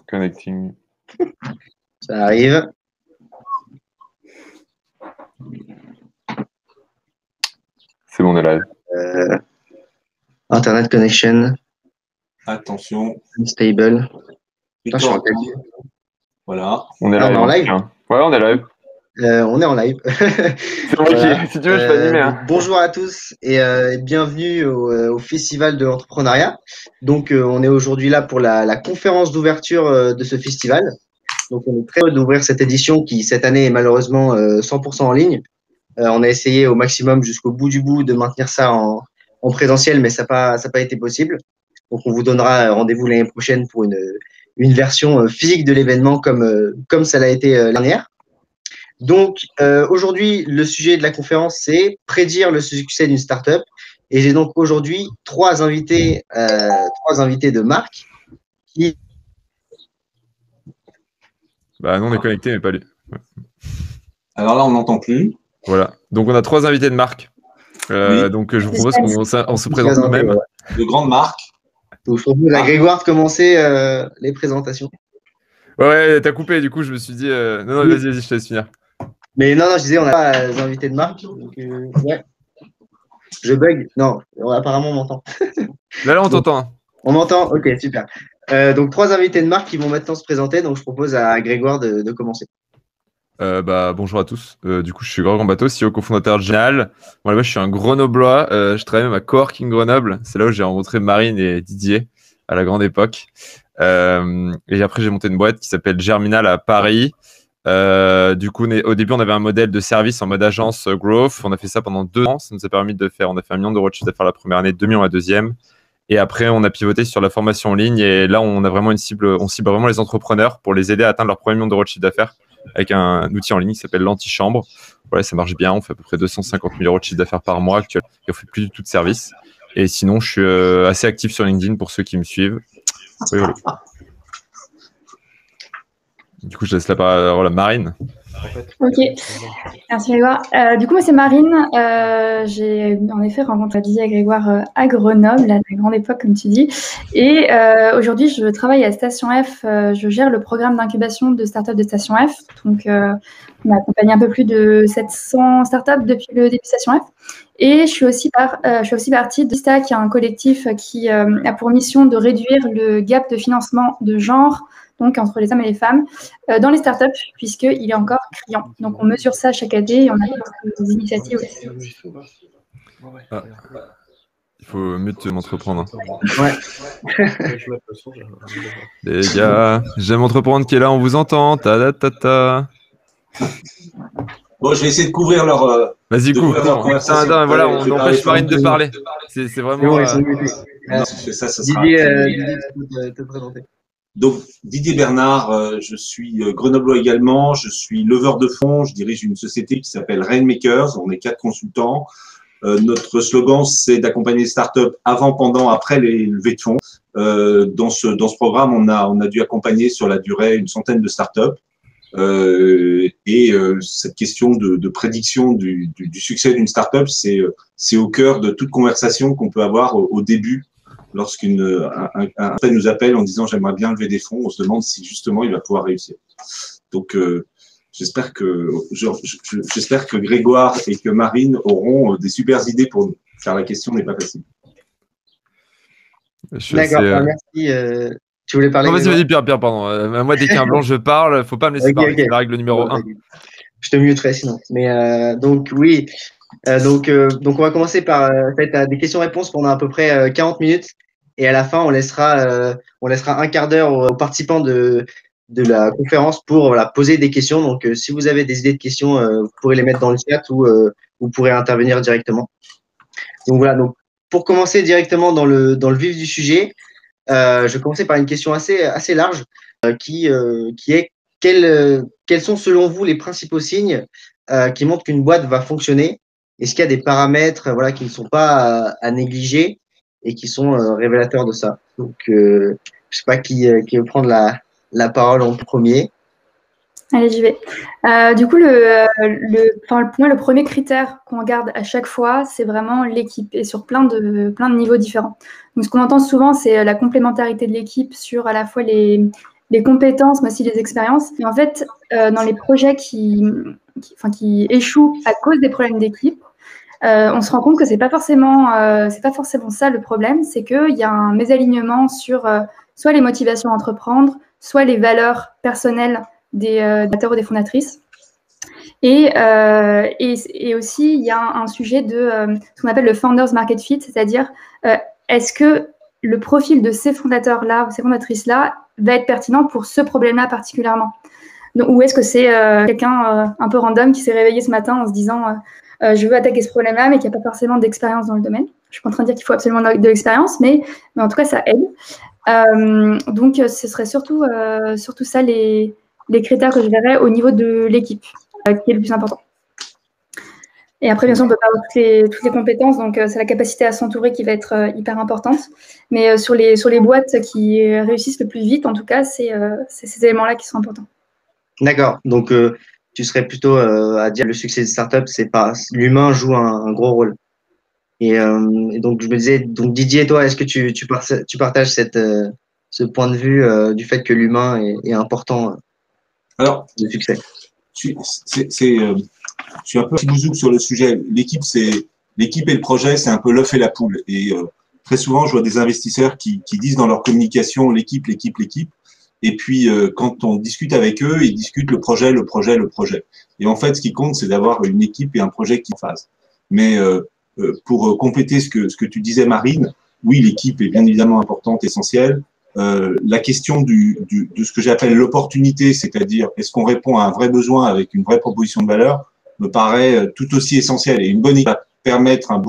Connecting. Ça arrive. C'est bon, on est live. Internet connection. Attention. Unstable. Putain, je suis en Record. live. Voilà. On est Ah, live. on est en live. Ouais, on est live. On est en live. C'est moi Voilà. qui, si tu veux, je peux animer. Hein. Donc, bonjour à tous et bienvenue au Festival de l'entrepreneuriat. Donc, on est aujourd'hui là pour la conférence d'ouverture de ce festival. Donc, on est très heureux d'ouvrir cette édition qui, cette année, est malheureusement 100% en ligne. On a essayé au maximum jusqu'au bout du bout de maintenir ça en présentiel, mais ça n'a pas été possible. Donc, on vous donnera rendez-vous l'année prochaine pour une version physique de l'événement comme ça l'a été l'année dernière. Donc, aujourd'hui, le sujet de la conférence, c'est prédire le succès d'une startup. Et j'ai donc aujourd'hui trois invités de marque qui… Bah, nous, on est connectés, mais pas lui. Ouais. Alors là, on n'entend plus. Voilà. Donc, on a trois invités de marque. Oui. Donc, je vous propose qu'on se présente nous-mêmes. De grandes marques. Donc, je propose à Grégoire de commencer les présentations. Ouais, t'as coupé, du coup, je me suis dit. Non, Oui. vas-y, je te laisse finir. Mais non, je disais, on a pas invités de marque. Donc, ouais. Je bug. Non, apparemment, on m'entend. Là, on t'entend. On m'entend? Ok, super. Donc, trois invités de marque qui vont maintenant se présenter. Donc, je propose à Grégoire de commencer. Bonjour à tous. Du coup, je suis Grégoire Gambato, CEO cofondateur de Génial. Bon, là, je suis un Grenoblois. Je travaille même à Coworking Grenoble. C'est là où j'ai rencontré Marine et Didier à la grande époque. Et après, j'ai monté une boîte qui s'appelle Germinal à Paris. Du coup, au début, on avait un modèle de service en mode agence growth. On a fait ça pendant 2 ans. Ça nous a permis de faire, on a fait 1 million d'euros de chiffre d'affaires la première année, 2 millions la deuxième. Et après, on a pivoté sur la formation en ligne. Et là, on a vraiment on cible vraiment les entrepreneurs pour les aider à atteindre leur 1er million d'euros de chiffre d'affaires avec un outil en ligne qui s'appelle l'Antichambre. Voilà, ça marche bien. On fait à peu près 250 000 euros de chiffre d'affaires par mois actuellement. Et on fait plus du tout de service. Et sinon, je suis assez actif sur LinkedIn pour ceux qui me suivent. Oui, voilà. Du coup, je laisse la parole à Marine. Ok, merci Grégoire. Du coup, moi, c'est Marine. J'ai en effet rencontré Didier et Grégoire à Grenoble, à la grande époque, comme tu dis. Et aujourd'hui, je travaille à Station F. Je gère le programme d'incubation de startups de Station F. Donc, on a accompagné un peu plus de 700 startups depuis le début de Station F. Et je suis aussi partie de Vista, qui est un collectif qui a pour mission de réduire le gap de financement de genre, donc entre les hommes et les femmes, dans les startups, puisqu'il est encore criant. Donc, on mesure ça chaque année et on a des initiatives aussi. Ah. Il faut mieux te m'entreprendre. Ouais. Les gars, j'aime entreprendre qui est là, on vous entend. Ta. Bon, je vais essayer de couvrir leur. Vas-y, couvre. Conversation. Voilà, on empêche Marine de parler. C'est vraiment. Non, si je fais ça, ça sera. Didier, tu peux te présenter. Donc, Didier Bernard, je suis grenoblois également, je suis leveur de fonds, je dirige une société qui s'appelle Rainmakers, on est 4 consultants. Notre slogan, c'est d'accompagner les startups avant, pendant, après les levées de fonds. Dans ce programme, on a dû accompagner sur la durée une centaine de startups. Cette question de prédiction du succès d'une startup, c'est au cœur de toute conversation qu'on peut avoir au début. Lorsqu'un nous appelle en disant j'aimerais bien lever des fonds, on se demande si justement il va pouvoir réussir. Donc j'espère que Grégoire et que Marine auront des super idées pour nous, car la question n'est pas facile. D'accord, merci. Tu voulais parler? Non, vas-y, Pierre, pardon. Moi, dès qu'il y a un blanc, je parle. Faut pas me laisser parler. C'est la règle numéro 1. Je te muterai sinon. Mais donc oui. Donc on va commencer par des questions-réponses pendant à peu près 40 minutes. Et à la fin, on laissera un quart d'heure aux participants de la conférence pour poser des questions. Donc, si vous avez des idées de questions, vous pourrez les mettre dans le chat ou vous pourrez intervenir directement. Donc, voilà. Donc, pour commencer directement dans le vif du sujet, je vais commencer par une question assez large qui est quels sont selon vous les principaux signes qui montrent qu'une boîte va fonctionner? Est-ce qu'il y a des paramètres qui ne sont pas à négliger et qui sont révélateurs de ça? Donc, je ne sais pas qui veut prendre la parole en premier. Allez, j'y vais. Du coup, pour moi, le premier critère qu'on regarde à chaque fois, c'est vraiment l'équipe et sur plein de niveaux différents. Donc, ce qu'on entend souvent, c'est la complémentarité de l'équipe sur à la fois les les compétences, mais aussi les expériences. Et en fait, dans les projets qui échouent à cause des problèmes d'équipe, on se rend compte que c'est pas forcément ça le problème, c'est qu'il y a un mésalignement sur soit les motivations à entreprendre, soit les valeurs personnelles des fondateurs ou des fondatrices. Et aussi, il y a un sujet de ce qu'on appelle le Founders Market Fit, c'est-à-dire est-ce que le profil de ces fondateurs-là ou ces fondatrices-là va être pertinent pour ce problème-là particulièrement. Donc, ou est-ce que c'est quelqu'un un peu random qui s'est réveillé ce matin en se disant je veux attaquer ce problème-là, mais qui n'a pas forcément d'expérience dans le domaine. Je suis pas en train de dire qu'il faut absolument de l'expérience, mais en tout cas, ça aide. Donc, ce serait surtout ça les critères que je verrais au niveau de l'équipe, qui est le plus important. Et après, bien sûr, on peut pas avoir toutes les compétences, donc c'est la capacité à s'entourer qui va être hyper importante. Mais sur les boîtes qui réussissent le plus vite, en tout cas, c'est ces éléments-là qui sont importants. D'accord. Donc, tu serais plutôt à dire le succès des startups, c'est pas l'humain joue un gros rôle. Et donc, je me disais, donc Didier, toi, est-ce que tu partages ce point de vue du fait que l'humain est important Alors, de succès? je suis un peu bouzouk sur le sujet. L'équipe et le projet, c'est un peu l'œuf et la poule. Et très souvent, je vois des investisseurs qui disent dans leur communication l'équipe. Et puis, quand on discute avec eux, ils discutent le projet. Et en fait, ce qui compte, c'est d'avoir une équipe et un projet qui fassent. Mais pour compléter ce que tu disais, Marine, oui, l'équipe est bien évidemment importante, essentielle. La question de ce que j'appelle l'opportunité, c'est-à-dire est-ce qu'on répond à un vrai besoin avec une vraie proposition de valeur, me paraît tout aussi essentielle. Et une bonne équipe va permettre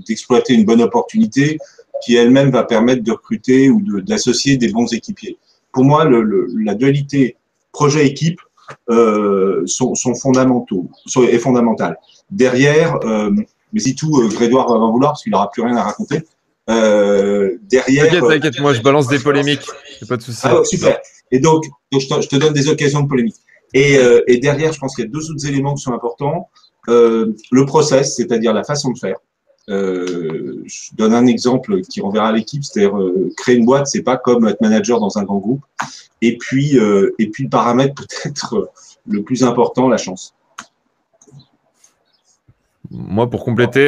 d'exploiter une bonne opportunité qui elle-même va permettre de recruter ou d'associer des bons équipiers. Pour moi, la dualité projet-équipe sont fondamentales. Derrière, mais si tout, Grégoire va m'en vouloir parce qu'il n'aura plus rien à raconter. Derrière. T'inquiète, moi je balance des polémiques, y a pas de souci. Ah, super. Et donc je te donne des occasions de polémique. Et derrière, je pense qu'il y a deux autres éléments qui sont importants. Le process, c'est-à-dire la façon de faire. Je donne un exemple qui renverra à l'équipe, c'est-à-dire créer une boîte, c'est pas comme être manager dans un grand groupe. Et puis le paramètre peut-être le plus important, la chance. Moi, pour compléter,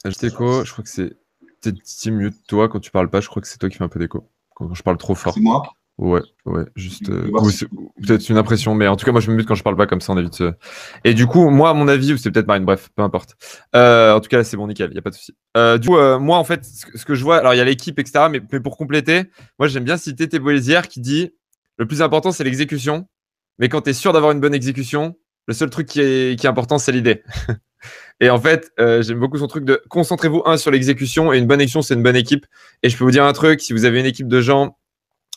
je crois que c'est peut-être mieux de toi quand tu parles pas. Je crois que c'est toi qui fais un peu d'écho quand je parle trop fort. C'est moi. Ouais, juste peut-être une impression, mais en tout cas moi je me mute quand je parle pas, comme ça on évite. Et du coup, moi à mon avis, ou c'est peut-être Marine, bref, peu importe. En tout cas là c'est bon, nickel, y a pas de souci. Du coup, moi en fait, ce que je vois, alors il y a l'équipe, etc. Mais pour compléter, moi j'aime bien citer Thé Boisière qui dit le plus important c'est l'exécution, mais quand tu es sûr d'avoir une bonne exécution, le seul truc qui est important c'est l'idée. Et en fait, j'aime beaucoup son truc de concentrez-vous sur l'exécution, et une bonne exécution c'est une bonne équipe. Et je peux vous dire un truc, si vous avez une équipe de gens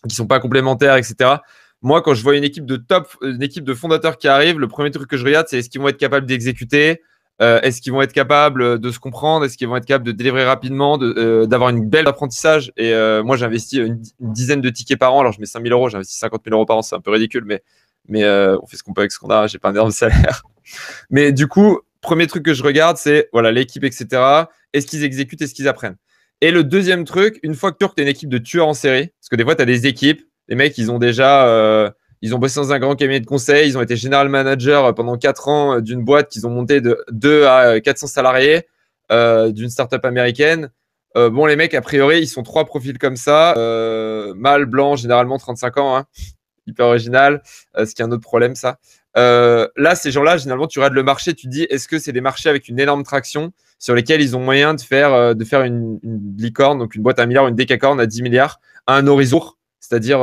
qui sont pas complémentaires, etc. Moi, quand je vois une équipe de fondateurs qui arrive, le premier truc que je regarde, c'est est-ce qu'ils vont être capables d'exécuter, est-ce qu'ils vont être capables de se comprendre, est-ce qu'ils vont être capables de délivrer rapidement, d'avoir une belle apprentissage. Et moi, j'investis une dizaine de tickets par an. Alors, je mets 5 000 euros, j'investis 50 000 euros par an, c'est un peu ridicule, mais on fait ce qu'on peut avec ce qu'on a. J'ai pas un énorme salaire. Mais du coup, premier truc que je regarde, c'est voilà, l'équipe, etc. Est-ce qu'ils exécutent, est-ce qu'ils apprennent? Et le deuxième truc, une fois que tu as une équipe de tueurs en série, parce que des fois, tu as des équipes, les mecs, ils ont déjà ils ont bossé dans un grand cabinet de conseil, ils ont été general manager pendant 4 ans d'une boîte qu'ils ont montée de 2 à 400 salariés d'une startup américaine. Bon, les mecs, a priori, ils sont 3 profils comme ça. Mâle, blanc, généralement 35 ans, hein, hyper original, ce qui est un autre problème, ça. Là, ces gens-là, généralement, tu regardes le marché, tu te dis, est-ce que c'est des marchés avec une énorme traction sur lesquels ils ont moyen de faire une licorne, donc une boîte à 1 milliard, une décacorne à 10 milliards, à un horizon, c'est-à-dire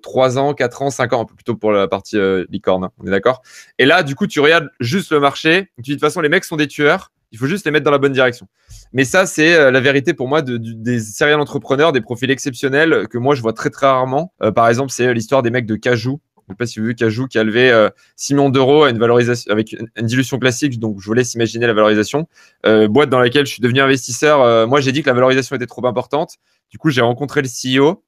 3 ans, 4 ans, 5 ans, un peu plutôt pour la partie licorne, hein, on est d'accord? Et là, du coup, tu regardes juste le marché, tu dis, de toute façon, les mecs sont des tueurs, il faut juste les mettre dans la bonne direction. Mais ça, c'est la vérité pour moi des serial entrepreneurs, des profils exceptionnels que moi, je vois très, très rarement. Par exemple, c'est l'histoire des mecs de Cajou. Je ne sais pas si vous avez vu Cajou qui a levé 6 millions d'euros à une valorisation avec une dilution classique, donc je vous laisse imaginer la valorisation. Boîte dans laquelle je suis devenu investisseur. Moi, j'ai dit que la valorisation était trop importante. Du coup, j'ai rencontré le CEO.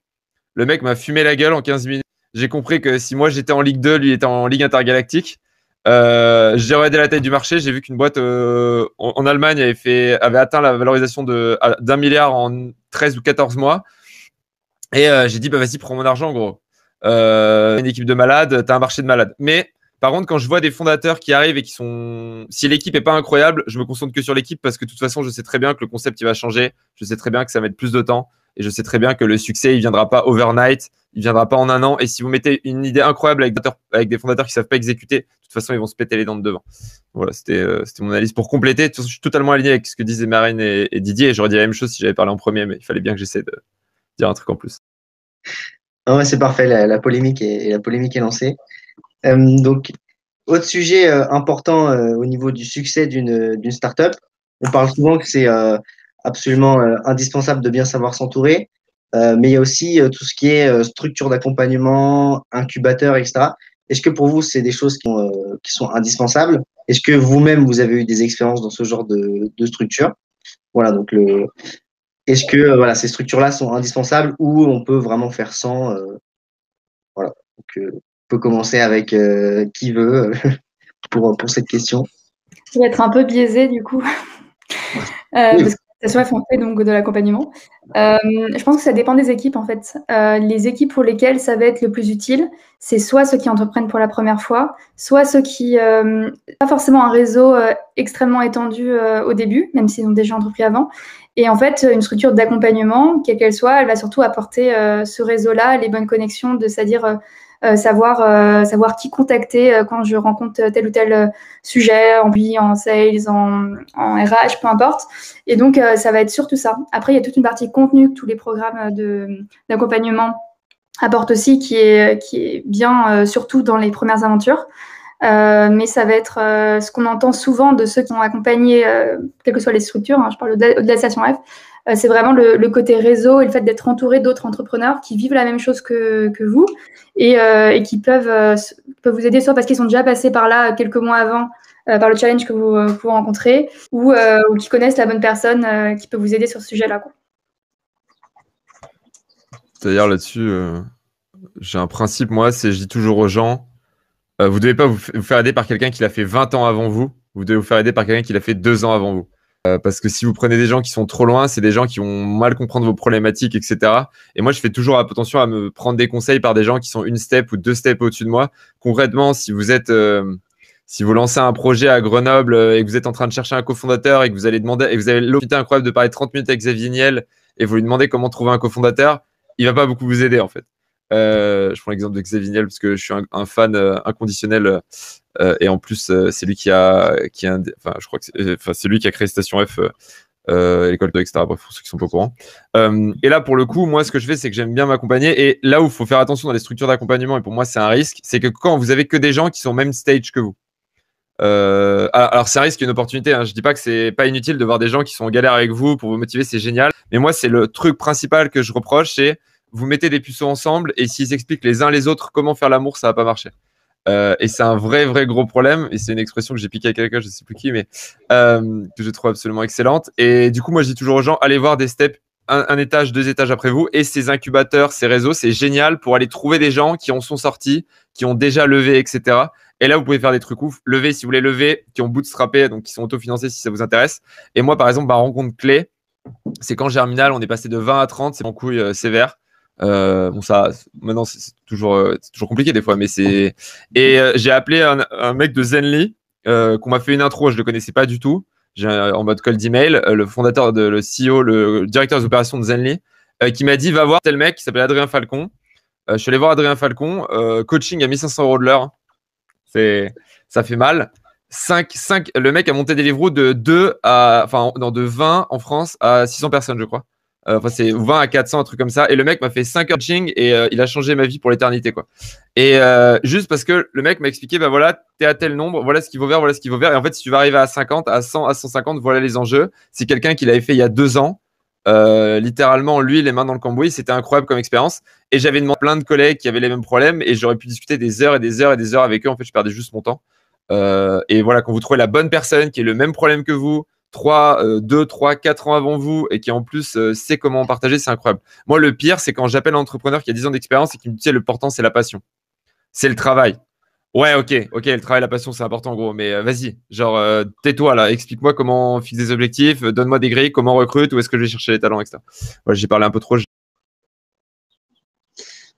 Le mec m'a fumé la gueule en 15 minutes. J'ai compris que si moi j'étais en Ligue 2, lui était en Ligue intergalactique. J'ai regardé la taille du marché. J'ai vu qu'une boîte en Allemagne avait atteint la valorisation d'1 milliard en 13 ou 14 mois. Et j'ai dit, bah vas-y, prends mon argent, gros. une équipe de malades, tu as un marché de malades. Mais par contre, quand je vois des fondateurs qui arrivent et qui sont… Si l'équipe est pas incroyable, je me concentre que sur l'équipe parce que de toute façon, je sais très bien que le concept, il va changer. Je sais très bien que ça va mettre plus de temps. Et je sais très bien que le succès, il viendra pas overnight. Il viendra pas en un an. Et si vous mettez une idée incroyable avec des fondateurs qui savent pas exécuter, de toute façon, ils vont se péter les dents de devant. Voilà, c'était mon analyse. Pour compléter, de toute façon, je suis totalement aligné avec ce que disaient Marine et Didier. Et j'aurais dit la même chose si j'avais parlé en premier, mais il fallait bien que j'essaie de dire un truc en plus. Non, ouais, c'est parfait, la polémique est lancée. Donc, autre sujet important au niveau du succès d'une startup, on parle souvent que c'est absolument indispensable de bien savoir s'entourer, mais il y a aussi tout ce qui est structure d'accompagnement, incubateur, etc. Est-ce que pour vous, c'est des choses qui sont indispensables? Est-ce que vous-même, vous avez eu des expériences dans ce genre de structure? Voilà, donc est-ce que voilà, ces structures-là sont indispensables ou on peut vraiment faire sans voilà. Donc, on peut commencer avec qui veut pour cette question. Je vais être un peu biaisée du coup, Oui. parce que la station on fait donc de l'accompagnement. Je pense que ça dépend des équipes en fait. Les équipes pour lesquelles ça va être le plus utile, c'est soit ceux qui entreprennent pour la première fois, soit ceux qui pas forcément un réseau extrêmement étendu au début, même s'ils ont déjà entrepris avant. Et en fait, une structure d'accompagnement, quelle qu'elle soit, elle va surtout apporter ce réseau-là, les bonnes connexions, c'est-à-dire savoir qui contacter quand je rencontre tel ou tel sujet, en sales, en RH, peu importe. Et donc, ça va être surtout ça. Après, il y a toute une partie contenu que tous les programmes d'accompagnement apportent aussi, qui est bien, surtout dans les premières aventures. Mais ça va être ce qu'on entend souvent de ceux qui ont accompagné, quelles que soient les structures, hein, je parle de la station F, c'est vraiment le côté réseau et le fait d'être entouré d'autres entrepreneurs qui vivent la même chose que vous et qui peuvent vous aider soit parce qu'ils sont déjà passés par là quelques mois avant, par le challenge que vous rencontrez, ou qui connaissent la bonne personne qui peut vous aider sur ce sujet-là, quoi. D'ailleurs, là-dessus, j'ai un principe, moi, c'est je dis toujours aux gens, vous ne devez pas vous faire aider par quelqu'un qui l'a fait 20 ans avant vous, vous devez vous faire aider par quelqu'un qui l'a fait 2 ans avant vous. Parce que si vous prenez des gens qui sont trop loin, c'est des gens qui vont mal comprendre vos problématiques, etc. Et moi, je fais toujours attention à me prendre des conseils par des gens qui sont une step ou 2 steps au-dessus de moi. Concrètement, si vous lancez un projet à Grenoble et que vous êtes en train de chercher un cofondateur et que vous allez demander, et vous avez l'opportunité incroyable de parler 30 minutes avec Xavier Niel et vous lui demandez comment trouver un cofondateur, il va pas beaucoup vous aider, en fait. Je prends l'exemple de Xavier Niel parce que je suis un fan inconditionnel et en plus c'est lui je crois que c'est lui qui a créé Station F, l'école de etc. Bref, pour ceux qui sont pas au courant. Et là pour le coup, moi ce que je fais c'est que j'aime bien m'accompagner et là où il faut faire attention dans les structures d'accompagnement et pour moi c'est un risque, c'est que quand vous avez que des gens qui sont au même stage que vous. Alors c'est un risque et une opportunité, hein. Je dis pas que c'est pas inutile de voir des gens qui sont en galère avec vous pour vous motiver, c'est génial. Mais moi c'est le truc principal que je reproche, c'est vous mettez des puceaux ensemble et s'ils s'expliquent les uns les autres comment faire l'amour, ça va pas marcher. Et c'est un vrai gros problème. Et c'est une expression que j'ai piquée à quelqu'un, je sais plus qui, mais que je trouve absolument excellente. Et du coup, moi, je dis toujours aux gens, allez voir des steps, un étage, 2 étages après vous. Et ces incubateurs, ces réseaux, c'est génial pour aller trouver des gens qui en sont sortis, qui ont déjà levé, etc. Et là, vous pouvez faire des trucs ouf. Lever si vous voulez lever, qui ont bootstrappé, donc qui sont autofinancés si ça vous intéresse. Et moi, par exemple, ma rencontre clé, c'est quand Germinal, on est passé de 20 à 30, c'est en couille sévère. Bon, ça, maintenant, c'est toujours compliqué des fois, mais c'est. Et j'ai appelé un mec de Zenly qu'on m'a fait une intro, je le connaissais pas du tout. En mode cold email, le fondateur, le CEO, le directeur des opérations de Zenly, qui m'a dit va voir tel mec qui s'appelle Adrien Falcon. Je suis allé voir Adrien Falcon, coaching à 1500 € de l'heure. Ça fait mal. 5, le mec a monté des livres de 20 en France à 600 personnes, je crois. Enfin, c'est 20 à 400, un truc comme ça. Et le mec m'a fait 5 heures de coaching et il a changé ma vie pour l'éternité, quoi. Et juste parce que le mec m'a expliqué, bah voilà, t'es à tel nombre, voilà ce qu'il vaut faire, voilà ce qu'il vaut faire. Et en fait, si tu vas arriver à 50, à 100, à 150, voilà les enjeux. C'est quelqu'un qui l'avait fait il y a 2 ans. Littéralement, lui, les mains dans le cambouis, c'était incroyable comme expérience. Et j'avais demandé à plein de collègues qui avaient les mêmes problèmes et j'aurais pu discuter des heures et des heures et des heures avec eux. En fait, je perdais juste mon temps. Et voilà, quand vous trouvez la bonne personne qui a le même problème que vous, 2, 3, 4 ans avant vous et qui en plus sait comment partager, c'est incroyable. Moi, le pire, c'est quand j'appelle un entrepreneur qui a 10 ans d'expérience et qui me dit le portant, c'est la passion. C'est le travail. Ouais, ok, le travail, la passion, c'est important en gros, mais vas-y, genre tais-toi là, explique-moi comment fixer des objectifs, donne-moi des grilles, comment on recrute, où est-ce que je vais chercher les talents, etc. Voilà, j'ai parlé un peu trop.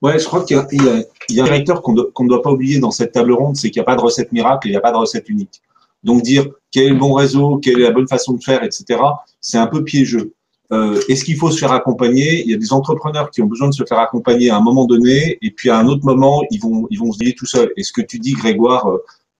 Ouais, je crois qu'il y a un directeur qu'on ne doit pas oublier dans cette table ronde, c'est qu'il n'y a pas de recette miracle, il n'y a pas de recette unique. Donc dire quel est le bon réseau, quelle est la bonne façon de faire, etc., c'est un peu piégeux. Est-ce qu'il faut se faire accompagner? Il y a des entrepreneurs qui ont besoin de se faire accompagner à un moment donné, et puis à un autre moment, ils vont se dire tout seuls. Et ce que tu dis, Grégoire,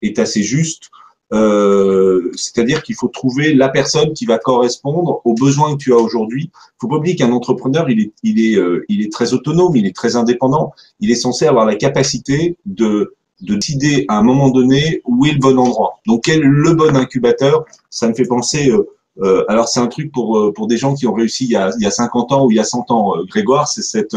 est assez juste. C'est-à-dire qu'il faut trouver la personne qui va correspondre aux besoins que tu as aujourd'hui. Il faut pas oublier qu'un entrepreneur, il est très autonome, il est très indépendant. Il est censé avoir la capacité de décider à un moment donné où est le bon endroit. Donc, quel est le bon incubateur? Ça me fait penser. Alors, c'est un truc pour des gens qui ont réussi il y a 50 ans ou il y a 100 ans. Grégoire, c'est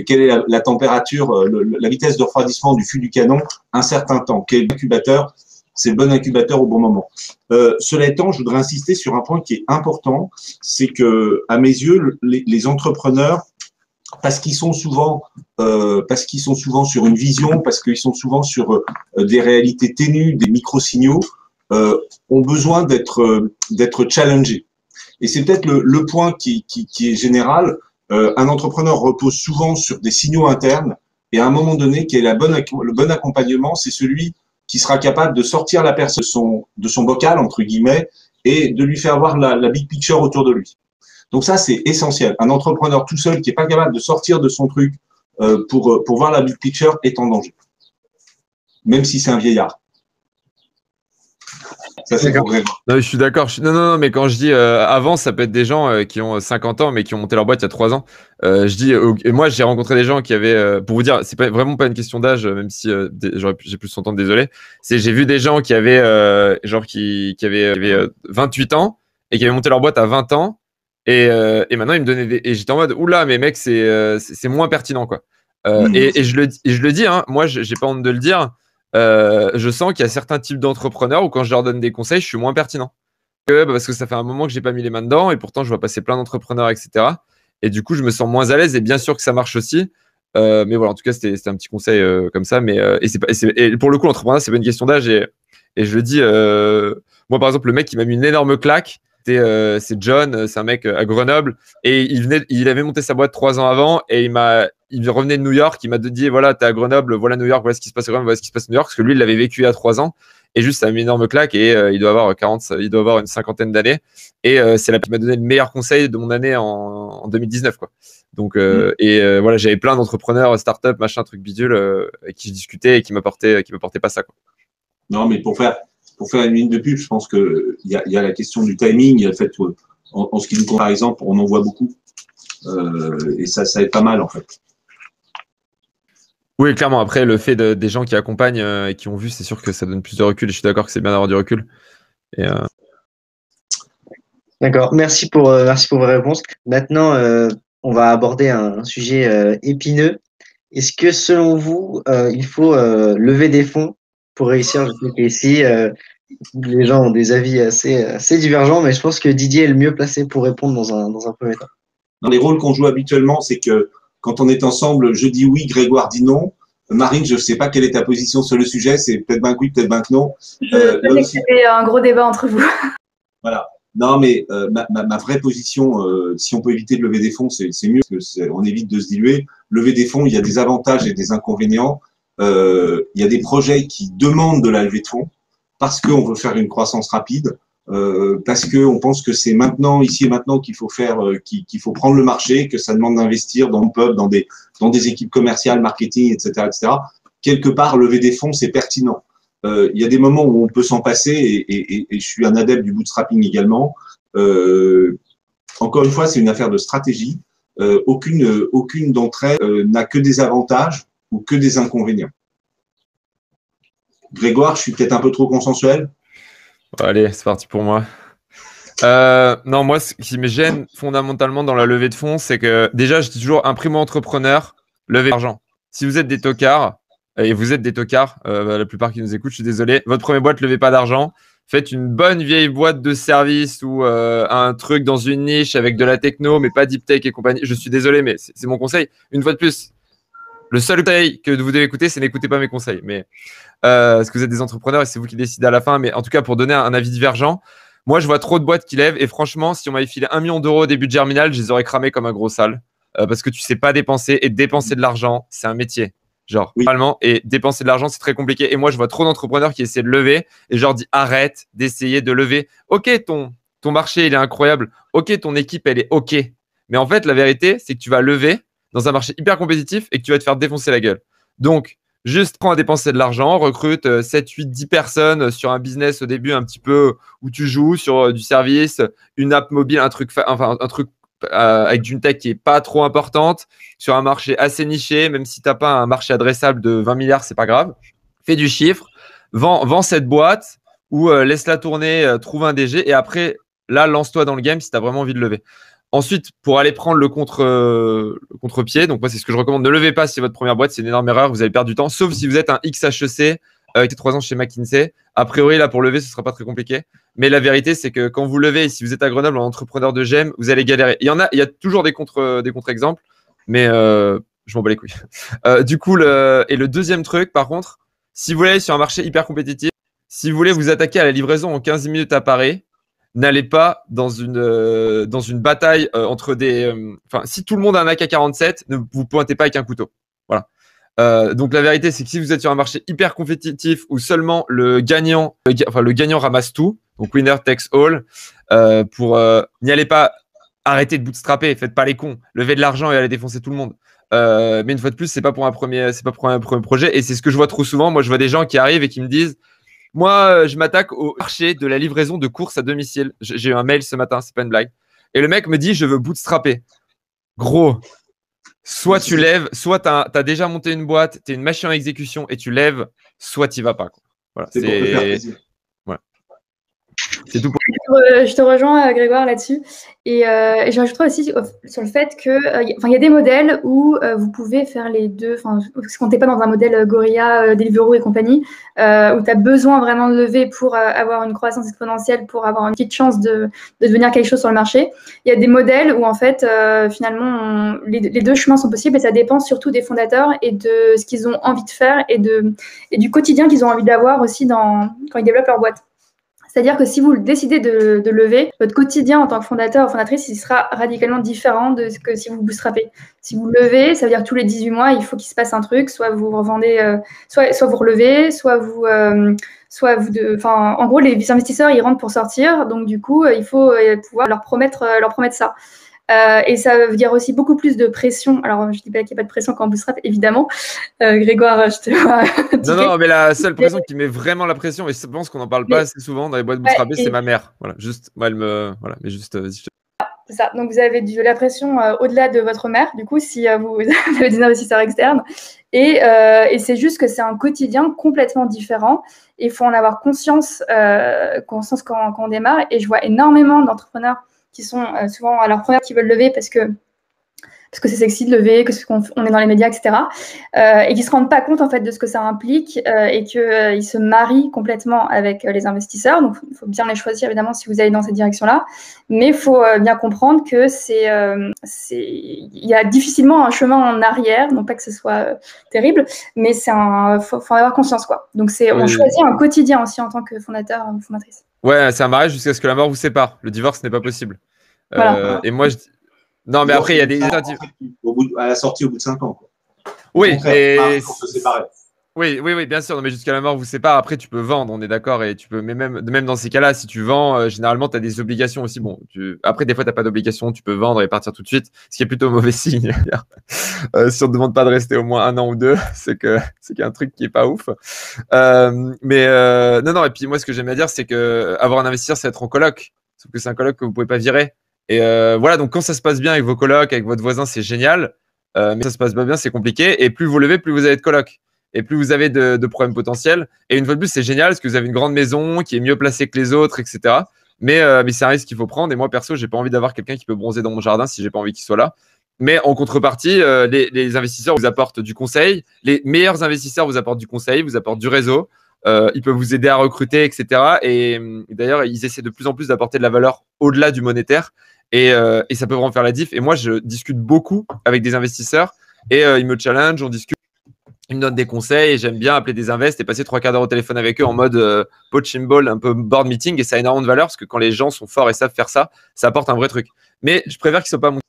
quelle est la température, la vitesse de refroidissement du fût du canon, un certain temps. Quel incubateur? C'est le bon incubateur au bon moment. Cela étant, je voudrais insister sur un point qui est important, c'est que, à mes yeux, les entrepreneurs, parce qu'ils sont souvent sur une vision, parce qu'ils sont souvent sur des réalités ténues, des micro-signaux, ont besoin d'être challengés. Et c'est peut-être le point qui est général. Un entrepreneur repose souvent sur des signaux internes, et à un moment donné, le bon accompagnement, c'est celui qui sera capable de sortir la personne de son bocal, entre guillemets, et de lui faire voir la big picture autour de lui. Donc ça, c'est essentiel. Un entrepreneur tout seul qui n'est pas capable de sortir de son truc pour voir la big picture est en danger. Même si c'est un vieillard. Ça, c'est pour Grégoire. Non, je suis d'accord. Non, mais quand je dis avant, ça peut être des gens qui ont 50 ans, mais qui ont monté leur boîte il y a 3 ans. Je dis, et moi, j'ai rencontré des gens qui avaient, pour vous dire, c'est vraiment pas une question d'âge, même si j'ai plus son temps, désolé. J'ai vu des gens qui avaient, qui avaient 28 ans et qui avaient monté leur boîte à 20 ans. Et maintenant, ils me donnaient et j'étais en mode, oula, mais mec, c'est moins pertinent, quoi. Et je le dis, hein, moi, j'ai pas honte de le dire. Je sens qu'il y a certains types d'entrepreneurs où quand je leur donne des conseils, je suis moins pertinent. Parce que ça fait un moment que j'ai pas mis les mains dedans et pourtant je vois passer plein d'entrepreneurs, etc. Et du coup, je me sens moins à l'aise et bien sûr que ça marche aussi. Mais voilà, en tout cas, c'était un petit conseil comme ça. Mais et pour le coup, l'entrepreneuriat, c'est pas une question d'âge et je le dis. Moi, par exemple, le mec qui m'a mis une énorme claque, c'est John, c'est un mec à Grenoble et il avait monté sa boîte 3 ans avant et il revenait de New York, il m'a dit voilà, t'es à Grenoble, voilà New York, voilà ce qui se passe à Grenoble, voilà ce qui se passe à New York, parce que lui, il l'avait vécu il y a 3 ans et juste ça a mis une énorme claque et il doit avoir une cinquantaine d'années et c'est la qui m'a donné le meilleur conseil de mon année en 2019 quoi. Donc voilà, j'avais plein d'entrepreneurs, start-up, machin, truc bidule avec qui je discutais et qui m'apportaient pas ça quoi. Non, mais pour faire une ligne de pub, je pense que il y a la question du timing, il y a le fait en ce qui nous concerne, par exemple, on en voit beaucoup et ça aide pas mal en fait. Oui, clairement. Après, le fait des gens qui accompagnent et qui ont vu, c'est sûr que ça donne plus de recul. Et je suis d'accord que c'est bien d'avoir du recul. D'accord. Merci pour vos réponses. Maintenant, on va aborder un sujet épineux. Est-ce que, selon vous, il faut lever des fonds pour réussir? Je sais qu'ici, les gens ont des avis assez divergents, mais je pense que Didier est le mieux placé pour répondre dans un premier temps. Dans les rôles qu'on joue habituellement, c'est que quand on est ensemble, je dis oui, Grégoire dit non. Marine, je ne sais pas quelle est ta position sur le sujet, c'est peut-être bien que oui, peut-être bien que non. Je sais que c'était un gros débat entre vous. Voilà. Non, mais ma vraie position, si on peut éviter de lever des fonds, c'est mieux, parce qu'on évite de se diluer. Lever des fonds, il y a des avantages et des inconvénients. Il y a des projets qui demandent de la levée de fonds parce qu'on veut faire une croissance rapide. Parce que on pense que c'est maintenant, ici et maintenant, qu'il faut faut prendre le marché, que ça demande d'investir dans le pub, dans des équipes commerciales, marketing, etc., etc. Quelque part, lever des fonds, c'est pertinent. Il y a des moments où on peut s'en passer et je suis un adepte du bootstrapping également. Encore une fois, c'est une affaire de stratégie. Aucune d'entre elles n'a que des avantages ou que des inconvénients. Grégoire, je suis peut-être un peu trop consensuel. Allez, c'est parti pour moi. Non, moi, ce qui me gêne fondamentalement dans la levée de fonds, c'est que déjà, je dis toujours, un primo-entrepreneur, levez l'argent. Si vous êtes des tocards, et vous êtes des tocards, la plupart qui nous écoutent, je suis désolé, votre première boîte, levez pas d'argent. Faites une bonne vieille boîte de service ou un truc dans une niche avec de la techno, mais pas deep tech et compagnie. Je suis désolé, mais c'est mon conseil. Une fois de plus, le seul conseil que vous devez écouter, c'est n'écoutez pas mes conseils. Mais parce que vous êtes des entrepreneurs et c'est vous qui décidez à la fin. Mais en tout cas, pour donner un avis divergent, moi, je vois trop de boîtes qui lèvent. Et franchement, si on m'avait filé 1 million d'euros au début de Germinal, je les aurais cramés comme un gros sale. parce que tu sais pas dépenser et dépenser de l'argent, c'est un métier. Genre, Oui. vraiment, et dépenser de l'argent, c'est très compliqué. Et moi, je vois trop d'entrepreneurs qui essaient de lever et genre dis arrête d'essayer de lever. Ok, ton marché, il est incroyable. Ok, ton équipe, elle est ok. Mais en fait, la vérité, c'est que tu vas lever dans un marché hyper compétitif et que tu vas te faire défoncer la gueule. Donc, juste prends à dépenser de l'argent, recrute 7, 8, 10 personnes sur un business au début un petit peu où tu joues sur du service, une app mobile, un truc avec une tech qui est pas trop importante, sur un marché assez niché, même si tu n'as pas un marché adressable de 20 milliards, c'est pas grave. Fais du chiffre, vends cette boîte ou laisse-la tourner, trouve un DG et après, là, lance-toi dans le game si tu as vraiment envie de lever. Ensuite, pour aller prendre le contre-pied, donc moi, c'est ce que je recommande. Ne levez pas si c'est votre première boîte, c'est une énorme erreur, vous allez perdre du temps, sauf si vous êtes un XHEC avec 3 ans chez McKinsey. A priori, là, pour lever, ce ne sera pas très compliqué. Mais la vérité, c'est que quand vous levez, si vous êtes à Grenoble en entrepreneur de GEM, vous allez galérer. Il y a toujours des contre-exemples, mais je m'en bats les couilles. Du coup, le deuxième truc, par contre, si vous voulez aller sur un marché hyper compétitif, si vous voulez vous attaquer à la livraison en 15 minutes à Paris, n'allez pas dans une bataille entre des. Enfin, si tout le monde a un AK-47, ne vous pointez pas avec un couteau. Voilà. Donc la vérité, c'est que si vous êtes sur un marché hyper compétitif où seulement le gagnant ramasse tout, donc winner takes all, n'y allez pas, arrêtez de bootstrapper, faites pas les cons, levez de l'argent et allez défoncer tout le monde. Mais une fois de plus, c'est pas pour un premier projet et c'est ce que je vois trop souvent. Moi, je vois des gens qui arrivent et qui me disent, moi, je m'attaque au marché de la livraison de courses à domicile. J'ai eu un mail ce matin, c'est pas une blague. Et le mec me dit, je veux bootstrapper. Gros. Soit tu lèves, soit tu as déjà monté une boîte, tu es une machine en exécution et tu lèves, soit tu vas pas. Quoi. Voilà, c'est pour te faire plaisir. Voilà. C'est tout pour... Je te rejoins, Grégoire, là-dessus. Et je rajouterais aussi sur le fait que y a des modèles où vous pouvez faire les deux. Parce qu'on n'est pas dans un modèle Gorilla, Deliveroo et compagnie, où tu as besoin vraiment de lever pour avoir une croissance exponentielle, pour avoir une petite chance de devenir quelque chose sur le marché. Il y a des modèles où, en fait, finalement, les deux chemins sont possibles et ça dépend surtout des fondateurs et de ce qu'ils ont envie de faire et du quotidien qu'ils ont envie d'avoir aussi quand ils développent leur boîte. C'est-à-dire que si vous décidez de lever, votre quotidien en tant que fondateur ou fondatrice, il sera radicalement différent de ce que si vous bootstrapez. Si vous levez, ça veut dire que tous les 18 mois, il faut qu'il se passe un truc, soit vous revendez, soit vous relevez, en gros, les investisseurs, ils rentrent pour sortir, donc du coup, il faut pouvoir leur promettre ça. Et ça veut dire aussi beaucoup plus de pression. Alors, je ne dis pas qu'il n'y a pas de pression quand on bootstrap, évidemment. Grégoire, je te vois. Non, mais la seule pression qui met vraiment la pression, et je pense qu'on n'en parle pas assez souvent dans les boîtes bootstrapées, c'est ma mère. Voilà, juste, moi, elle me. Voilà, mais juste. C'est ça. Donc, vous avez la pression au-delà de votre mère, du coup, si vous avez des investisseurs externes. Et c'est juste que c'est un quotidien complètement différent. Et il faut en avoir conscience quand on démarre. Et je vois énormément d'entrepreneurs qui sont souvent à leur première qui veulent lever parce que c'est sexy de lever, qu'on est dans les médias, etc. Et qui ne se rendent pas compte en fait de ce que ça implique et qu'ils se marient complètement avec les investisseurs. Donc, il faut bien les choisir évidemment si vous allez dans cette direction-là. Mais il faut bien comprendre que il y a difficilement un chemin en arrière. Non pas que ce soit terrible, mais faut en avoir conscience, quoi. Donc, on choisit un quotidien aussi en tant que fondateur ou fondatrice. Ouais, c'est un mariage jusqu'à ce que la mort vous sépare. Le divorce n'est pas possible. Voilà. Et moi, non, mais après, il y a des à la sortie au bout de 5 ans. Quoi. Oui, mais pour se séparer. Oui, bien sûr. Non, mais jusqu'à la mort vous sépare. Après, tu peux vendre, on est d'accord. Et tu peux, mais même dans ces cas-là, si tu vends, généralement, tu as des obligations aussi. Bon, après, des fois, tu n'as pas d'obligation. Tu peux vendre et partir tout de suite, ce qui est plutôt mauvais signe. Si on ne te demande pas de rester au moins 1 an ou 2, c'est qu'il y a un truc qui est pas ouf. Non. Et puis moi, ce que j'aime bien dire, c'est que avoir un investisseur, c'est être en coloc. Sauf que c'est un coloc que vous pouvez pas virer. Et voilà, donc quand ça se passe bien avec vos colocs, avec votre voisin, c'est génial. Mais ça se passe pas bien, c'est compliqué. Et plus vous levez, plus vous avez de colocs. Et plus vous avez de problèmes potentiels. Et une fois de plus, c'est génial parce que vous avez une grande maison qui est mieux placée que les autres, etc. Mais c'est un risque qu'il faut prendre. Et moi, perso, j'ai pas envie d'avoir quelqu'un qui peut bronzer dans mon jardin si j'ai pas envie qu'il soit là. Mais en contrepartie, les investisseurs vous apportent du conseil. Les meilleurs investisseurs vous apportent du conseil, vous apportent du réseau. Ils peuvent vous aider à recruter, etc. Et d'ailleurs, ils essaient de plus en plus d'apporter de la valeur au-delà du monétaire. Et ça peut vraiment faire la diff. Et moi, je discute beaucoup avec des investisseurs et ils me challenge, on discute, ils me donnent des conseils et j'aime bien appeler des invests et passer 3 quarts d'heure au téléphone avec eux en mode poaching ball, un peu board meeting. Et ça a énormément de valeur parce que quand les gens sont forts et savent faire ça, ça apporte un vrai truc. Mais je préfère qu'ils ne soient pas mon...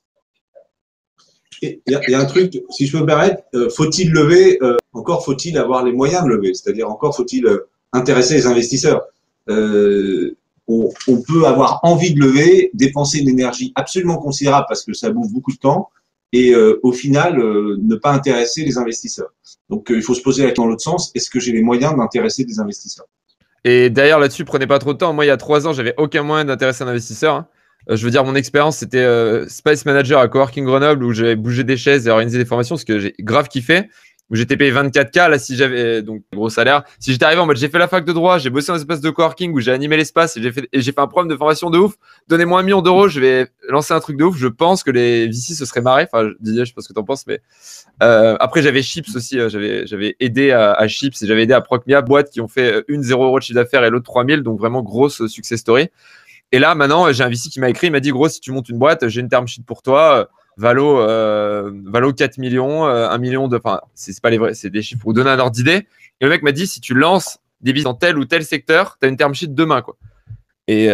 Il y a un truc, si je peux me permettre, faut-il lever, encore faut-il avoir les moyens de lever, c'est-à-dire encore faut-il intéresser les investisseurs. On peut avoir envie de lever, dépenser une énergie absolument considérable parce que ça bouffe beaucoup de temps, et au final, ne pas intéresser les investisseurs. Donc, il faut se poser la question dans l'autre sens, est-ce que j'ai les moyens d'intéresser des investisseurs? Et d'ailleurs, là-dessus, prenez pas trop de temps. Moi, il y a 3 ans, j'avais aucun moyen d'intéresser un investisseur, hein. Je veux dire, mon expérience, c'était Space Manager à Coworking Grenoble où j'avais bougé des chaises et organisé des formations, ce que j'ai grave kiffé, où j'étais payé 24K. Là, si j'avais donc gros salaire, si j'étais arrivé en mode j'ai fait la fac de droit, j'ai bossé dans un espace de coworking où j'ai animé l'espace et j'ai fait un programme de formation de ouf, donnez-moi 1 million d'euros, je vais lancer un truc de ouf. Je pense que les VC se seraient marrés. Enfin, Didier, je sais pas ce que t'en penses, mais après, j'avais Chips aussi. J'avais aidé à Chips et j'avais aidé à Procmia, boîtes qui ont fait une 0 € de chiffre d'affaires et l'autre 3000, donc vraiment grosse success story. Et là, maintenant, j'ai un VC qui m'a écrit, il m'a dit, gros, si tu montes une boîte, j'ai une term sheet pour toi, valo 4 millions, 1 million de, enfin, c'est pas les vrais, c'est des chiffres pour vous donner un ordre d'idée. Et le mec m'a dit, si tu lances des business dans tel ou tel secteur, tu as une term sheet demain, quoi. Et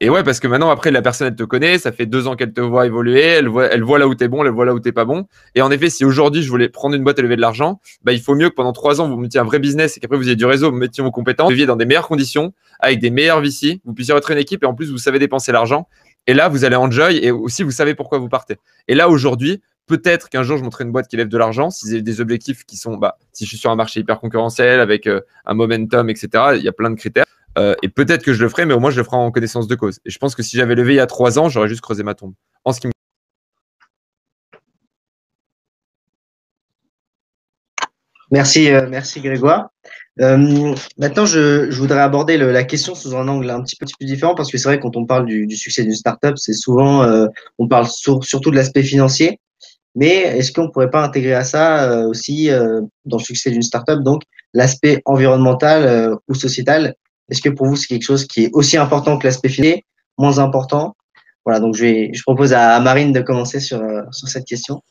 ouais, parce que maintenant, après, la personne, elle te connaît, ça fait 2 ans qu'elle te voit évoluer, elle voit là où t'es bon, elle voit là où t'es pas bon. Et en effet, si aujourd'hui, je voulais prendre une boîte et lever de l'argent, bah, il faut mieux que pendant 3 ans, vous mettiez un vrai business et qu'après, vous ayez du réseau, vous mettiez vos compétences, vous viviez dans des meilleures conditions, avec des meilleurs VC, vous puissiez être une équipe et en plus, vous savez dépenser l'argent. Et là, vous allez enjoy et aussi, vous savez pourquoi vous partez. Et là, aujourd'hui, peut-être qu'un jour, je montrerai une boîte qui lève de l'argent, si j'ai des objectifs qui sont, bah, si je suis sur un marché hyper concurrentiel, avec un momentum, etc., il y a plein de critères. Et peut-être que je le ferai, mais au moins je le ferai en connaissance de cause. Et je pense que si j'avais levé il y a 3 ans, j'aurais juste creusé ma tombe. En ce qui me... Merci Grégoire. Maintenant, je voudrais aborder la question sous un angle un petit peu plus différent parce que c'est vrai quand on parle du succès d'une startup, c'est souvent on parle surtout de l'aspect financier. Mais est-ce qu'on pourrait pas intégrer à ça aussi dans le succès d'une startup donc l'aspect environnemental ou sociétal? Est-ce que pour vous c'est quelque chose qui est aussi important que l'aspect financier, moins important? Voilà, donc je propose à Marine de commencer sur cette question.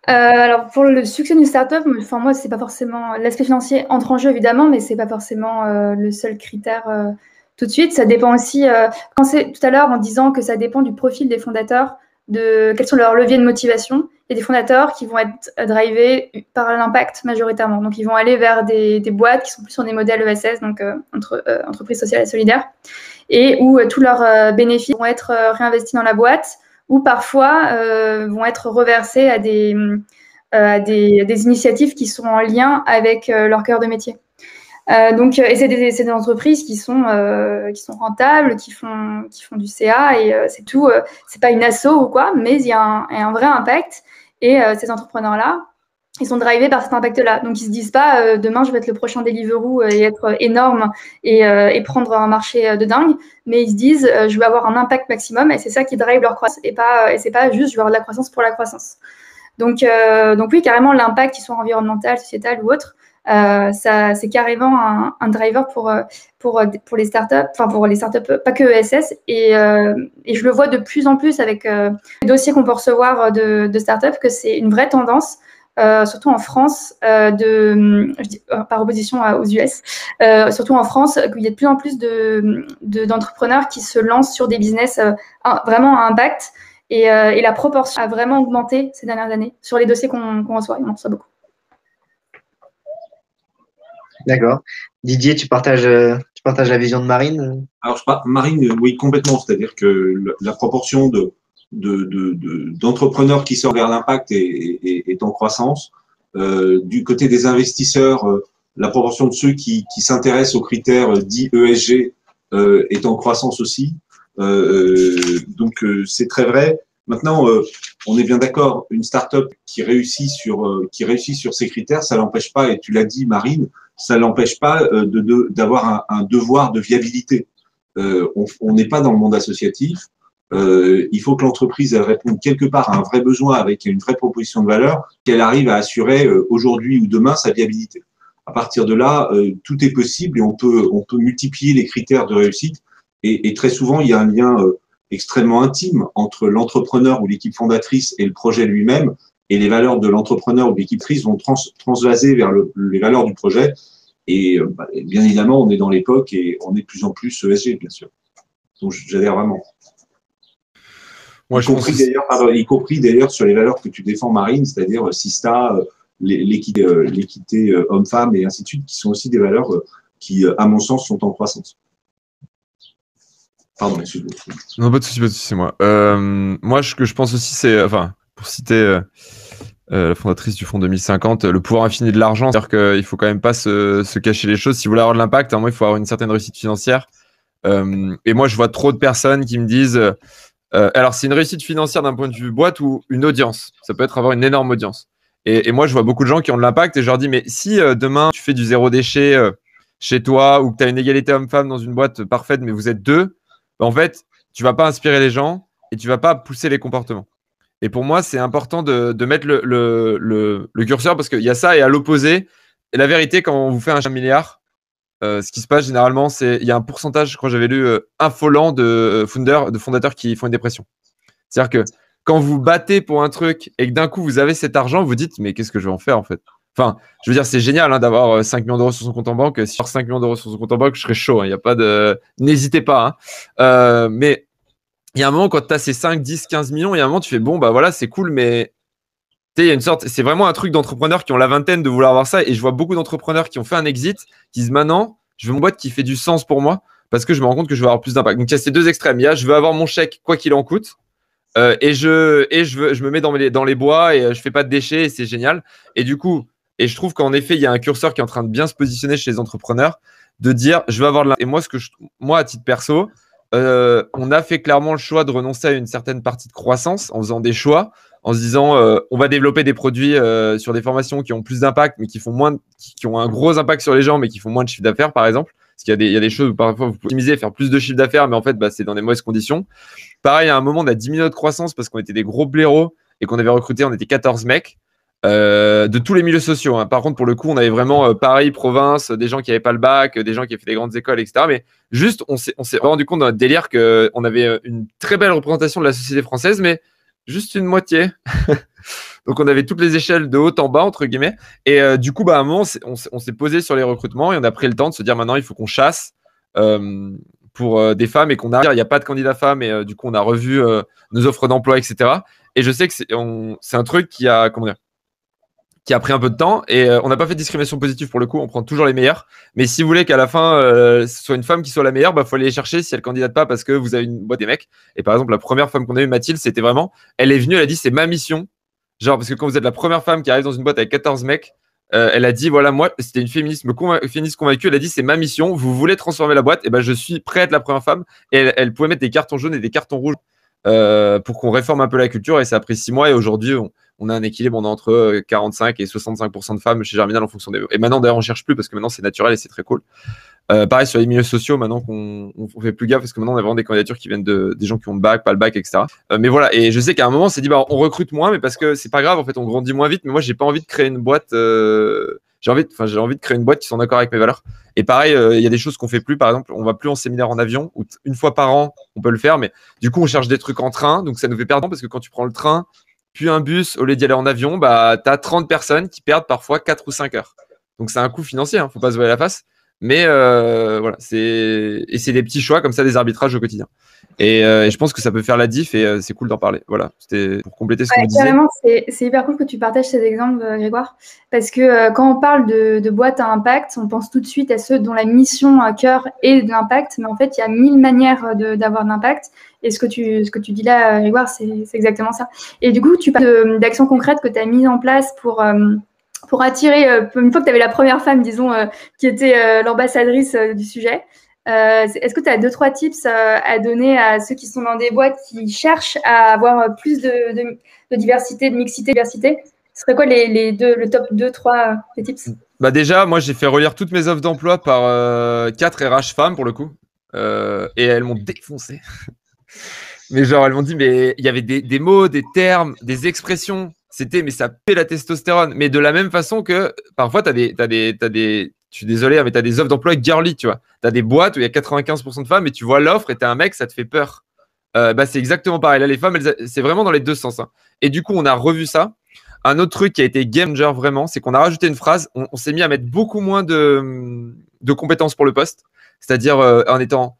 Alors pour le succès d'une startup, enfin moi c'est pas forcément l'aspect financier entre en jeu évidemment, mais c'est pas forcément le seul critère tout de suite. Ça dépend aussi. Tout à l'heure en disant que ça dépend du profil des fondateurs, de quels sont leurs leviers de motivation. Il y a des fondateurs qui vont être drivés par l'impact majoritairement, donc ils vont aller vers des boîtes qui sont plus sur des modèles ESS, donc entreprises sociales et solidaires, et où tous leurs bénéfices vont être réinvestis dans la boîte, ou parfois vont être reversés à des initiatives qui sont en lien avec leur cœur de métier. Et c'est des entreprises qui sont rentables, qui font du CA, et c'est tout. C'est pas une asso ou quoi, mais il y a un vrai impact. Et ces entrepreneurs-là, ils sont drivés par cet impact-là. Donc, ils se disent pas demain, je vais être le prochain Deliveroo et être énorme et prendre un marché de dingue. Mais ils se disent, je vais avoir un impact maximum et c'est ça qui drive leur croissance. Et c'est pas juste, je vais avoir de la croissance pour la croissance. Donc oui, carrément, l'impact, qu'il soit environnemental, sociétal ou autre, c'est carrément un driver pour les startups, enfin pour les startups, pas que ESS. Et je le vois de plus en plus avec les dossiers qu'on peut recevoir de startups, que c'est une vraie tendance. Surtout en France, par opposition aux US, surtout en France, qu'il y a de plus en plus d'entrepreneurs qui se lancent sur des business vraiment à impact, et la proportion a vraiment augmenté ces dernières années sur les dossiers qu'on reçoit. On en reçoit beaucoup. D'accord. Didier, tu partages la vision de Marine? Alors, Marine, oui, complètement. C'est-à-dire que la proportion d'entrepreneurs qui sortent vers l'impact est en croissance. Du côté des investisseurs, la proportion de ceux qui s'intéressent aux critères dits ESG est en croissance aussi. Donc, c'est très vrai. Maintenant, on est bien d'accord, une start-up qui réussit sur ces critères, ça l'empêche pas, et tu l'as dit, Marine, ça l'empêche pas d'avoir un devoir de viabilité. On n'est pas dans le monde associatif. Il faut que l'entreprise réponde quelque part à un vrai besoin avec une vraie proposition de valeur, qu'elle arrive à assurer aujourd'hui ou demain sa viabilité. À partir de là, tout est possible et on peut multiplier les critères de réussite. Et très souvent, il y a un lien extrêmement intime entre l'entrepreneur ou l'équipe fondatrice et le projet lui-même, et les valeurs de l'entrepreneur ou de l'équipe fondatrice vont transvaser vers les valeurs du projet. Et bien évidemment, on est dans l'époque et on est de plus en plus ESG, bien sûr. Donc, j'adhère vraiment. Moi, y compris d'ailleurs sur les valeurs que tu défends, Marine, c'est-à-dire Sista, l'équité homme-femme et ainsi de suite, qui sont aussi des valeurs qui, à mon sens, sont en croissance. Pardon, excuse-moi. Non, pas de souci, c'est moi. Moi, ce que je pense aussi, c'est, enfin, pour citer la fondatrice du Fonds 2050, le pouvoir infini de l'argent, c'est-à-dire qu'il faut quand même pas se cacher les choses. Si vous voulez avoir de l'impact, à un moment, il faut avoir une certaine réussite financière. Et moi, je vois trop de personnes qui me disent, alors c'est une réussite financière d'un point de vue boîte ou une audience. Ça peut être avoir une énorme audience. Et moi, je vois beaucoup de gens qui ont de l'impact et je leur dis, mais si demain, tu fais du zéro déchet chez toi ou que tu as une égalité homme-femme dans une boîte parfaite, mais vous êtes deux, bah, en fait, tu vas pas inspirer les gens et tu vas pas pousser les comportements. Et pour moi, c'est important de mettre le curseur parce qu'il y a ça et à l'opposé. Et la vérité, quand on vous fait un milliard, ce qui se passe généralement, c'est il y a un pourcentage, je crois que j'avais lu, affolant de fondateurs qui font une dépression. C'est-à-dire que quand vous battez pour un truc et que d'un coup vous avez cet argent, vous dites mais qu'est-ce que je vais en faire en fait? Enfin, je veux dire, c'est génial hein, d'avoir 5 millions d'euros sur son compte en banque. Si j'ai 5 millions d'euros sur son compte en banque, je serais chaud. Il n'y a pas de. N'hésitez pas. Hein. Mais il y a un moment, quand tu as ces 5, 10, 15 millions, il y a un moment, tu fais bon, bah voilà, c'est cool, mais tu sais, il y a une sorte. C'est vraiment un truc d'entrepreneurs qui ont la vingtaine de vouloir avoir ça. Et je vois beaucoup d'entrepreneurs qui ont fait un exit, qui disent maintenant, je veux une boîte qui fait du sens pour moi parce que je me rends compte que je vais avoir plus d'impact. Donc il y a ces deux extrêmes. Il y a je veux avoir mon chèque, quoi qu'il en coûte. Et je me mets dans les bois et je fais pas de déchets et c'est génial. Et du coup, et je trouve qu'en effet, il y a un curseur qui est en train de bien se positionner chez les entrepreneurs, de dire je veux avoir de la. Et moi, moi, à titre perso, on a fait clairement le choix de renoncer à une certaine partie de croissance en faisant des choix, en se disant on va développer des produits sur des formations qui ont plus d'impact, mais qui font moins, qui ont un gros impact sur les gens, mais qui font moins de chiffre d'affaires, par exemple. Parce qu'il y a des choses où parfois vous pouvez optimiser, faire plus de chiffre d'affaires, mais en fait, bah, c'est dans des mauvaises conditions. Pareil, à un moment, on a diminué notre croissance parce qu'on était des gros blaireaux et qu'on avait recruté, on était 14 mecs de tous les milieux sociaux. Hein. Par contre, pour le coup, on avait vraiment Paris, province, des gens qui n'avaient pas le bac, des gens qui avaient fait des grandes écoles, etc. Mais juste, on s'est rendu compte dans notre délire qu'on avait une très belle représentation de la société française, mais juste une moitié. Donc, on avait toutes les échelles de haut en bas, entre guillemets. Et du coup, bah, à un moment, on s'est posé sur les recrutements et on a pris le temps de se dire maintenant, il faut qu'on chasse. Pour des femmes et qu'on a, il n'y a pas de candidats femmes et du coup on a revu nos offres d'emploi, etc. Et je sais que c'est un truc qui a pris un peu de temps et on n'a pas fait de discrimination positive pour le coup, on prend toujours les meilleurs. Mais si vous voulez qu'à la fin ce soit une femme qui soit la meilleure, bah faut aller les chercher si elle candidate pas parce que vous avez une boîte des mecs. Et par exemple la première femme qu'on a eue, Mathilde, c'était vraiment, elle est venue, elle a dit c'est ma mission. Genre parce que quand vous êtes la première femme qui arrive dans une boîte avec 14 mecs, elle a dit voilà, moi c'était une féministe convaincue, elle a dit c'est ma mission, vous voulez transformer la boîte, et ben je suis prêt à être la première femme. Et elle pouvait mettre des cartons jaunes et des cartons rouges pour qu'on réforme un peu la culture, et ça a pris 6 mois et aujourd'hui on a un équilibre, on a entre 45 et 65% de femmes chez Germinal en fonction des. Et maintenant d'ailleurs on cherche plus parce que maintenant c'est naturel et c'est très cool. Pareil sur les milieux sociaux, maintenant qu'on fait plus gaffe parce que maintenant on a vraiment des candidatures qui viennent des gens qui ont le bac, pas le bac, etc. Mais voilà, et je sais qu'à un moment on s'est dit bah on recrute moins, mais parce que c'est pas grave, en fait on grandit moins vite. Mais moi j'ai pas envie de créer une boîte, j'ai envie de créer une boîte qui soit en accord avec mes valeurs. Et pareil, il y a des choses qu'on fait plus, par exemple on va plus en séminaire en avion, ou une fois par an on peut le faire, mais du coup on cherche des trucs en train, donc ça nous fait perdre parce que quand tu prends le train puis un bus au lieu d'y aller en avion, bah t'as 30 personnes qui perdent parfois 4 ou 5 heures. Donc c'est un coût financier, hein, faut pas se voiler la face. Mais voilà, c'est des petits choix comme ça, des arbitrages au quotidien. Et je pense que ça peut faire la diff et c'est cool d'en parler. Voilà, c'était pour compléter ce qu'on disait. Carrément, c'est hyper cool que tu partages ces exemples, Grégoire, parce que quand on parle de boîtes à impact, on pense tout de suite à ceux dont la mission à cœur est de l'impact, mais en fait, il y a 1000 manières d'avoir de l'impact. Et ce que tu dis là, Grégoire, c'est exactement ça. Et du coup, tu parles d'actions concrètes que tu as mises en place pour attirer, une fois que tu avais la première femme, disons, qui était l'ambassadrice du sujet. Est-ce que tu as 2-3 tips à donner à ceux qui sont dans des boîtes qui cherchent à avoir plus de diversité, de mixité, de diversité? Ce serait quoi le top 2-3 des tips? Bah déjà, moi j'ai fait relire toutes mes offres d'emploi par 4 RH femmes pour le coup. Et elles m'ont défoncé. Mais genre, elles m'ont dit, mais il y avait des mots, des termes, des expressions. Mais ça paie la testostérone. Mais de la même façon que parfois, je suis désolé, mais tu as des offres d'emploi girly, tu vois. Tu as des boîtes où il y a 95% de femmes et tu vois l'offre et tu es un mec, ça te fait peur. Bah, c'est exactement pareil. Là, les femmes, c'est vraiment dans les deux sens. Hein. Et du coup, on a revu ça. Un autre truc qui a été game changer vraiment, c'est qu'on a rajouté une phrase. On s'est mis à mettre beaucoup moins de compétences pour le poste. C'est-à-dire en étant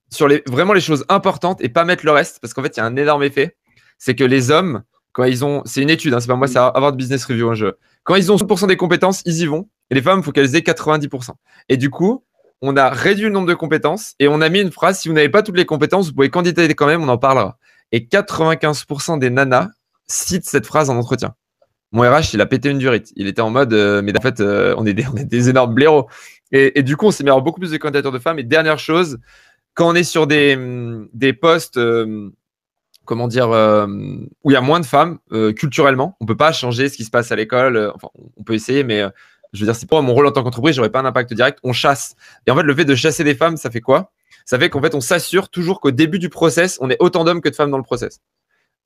sur vraiment les choses importantes et pas mettre le reste. Parce qu'en fait, il y a un énorme effet. c'est que les hommes, quand ils ont, c'est une étude, hein, c'est pas moi, c'est Harvard Business Review, un jeu. Quand ils ont 100% des compétences, ils y vont. Et les femmes, il faut qu'elles aient 90%. Et du coup, on a réduit le nombre de compétences et on a mis une phrase, si vous n'avez pas toutes les compétences, vous pouvez candidater quand même, on en parlera. Et 95% des nanas citent cette phrase en entretien. Mon RH, il a pété une durite. Il était en mode, mais en fait, on est des énormes blaireaux. Et du coup, on s'est mis à avoir beaucoup plus de candidatures de femmes. Et dernière chose, quand on est sur des postes, comment dire, où il y a moins de femmes, culturellement, on peut pas changer ce qui se passe à l'école. Enfin, on peut essayer, mais je veux dire, c'est pas mon rôle en tant qu'entreprise, j'aurais pas un impact direct. On chasse. Et en fait, le fait de chasser des femmes, ça fait quoi? Ça fait qu'en fait, on s'assure toujours qu'au début du process, on est autant d'hommes que de femmes dans le process.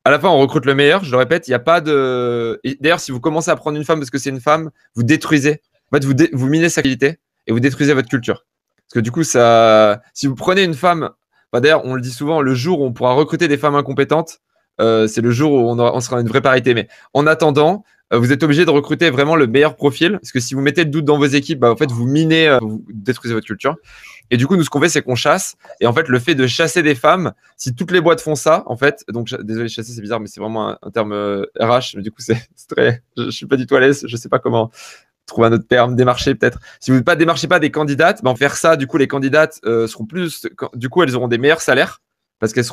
À la fin, on recrute le meilleur. Je le répète, il n'y a pas de. Et d'ailleurs, si vous commencez à prendre une femme parce que c'est une femme, vous détruisez. En fait, vous minez sa qualité et vous détruisez votre culture. Parce que du coup, si vous prenez une femme, d'ailleurs, on le dit souvent, le jour où on pourra recruter des femmes incompétentes, c'est le jour où on sera une vraie parité. Mais en attendant, vous êtes obligé de recruter vraiment le meilleur profil. Parce que si vous mettez le doute dans vos équipes, en fait, vous minez, vous détruisez votre culture. Et du coup, nous, ce qu'on fait, c'est qu'on chasse. Et en fait, le fait de chasser des femmes, si toutes les boîtes font ça, en fait, donc désolé, chasser, c'est bizarre, mais c'est vraiment un terme RH. Mais du coup, c'est très, je suis pas du tout à l'aise. Je sais pas comment trouver un autre terme, démarcher peut-être. Si vous ne démarchez pas des candidates, en faire ça, du coup, les candidates seront plus, du coup, elles auront des meilleurs salaires parce qu'elles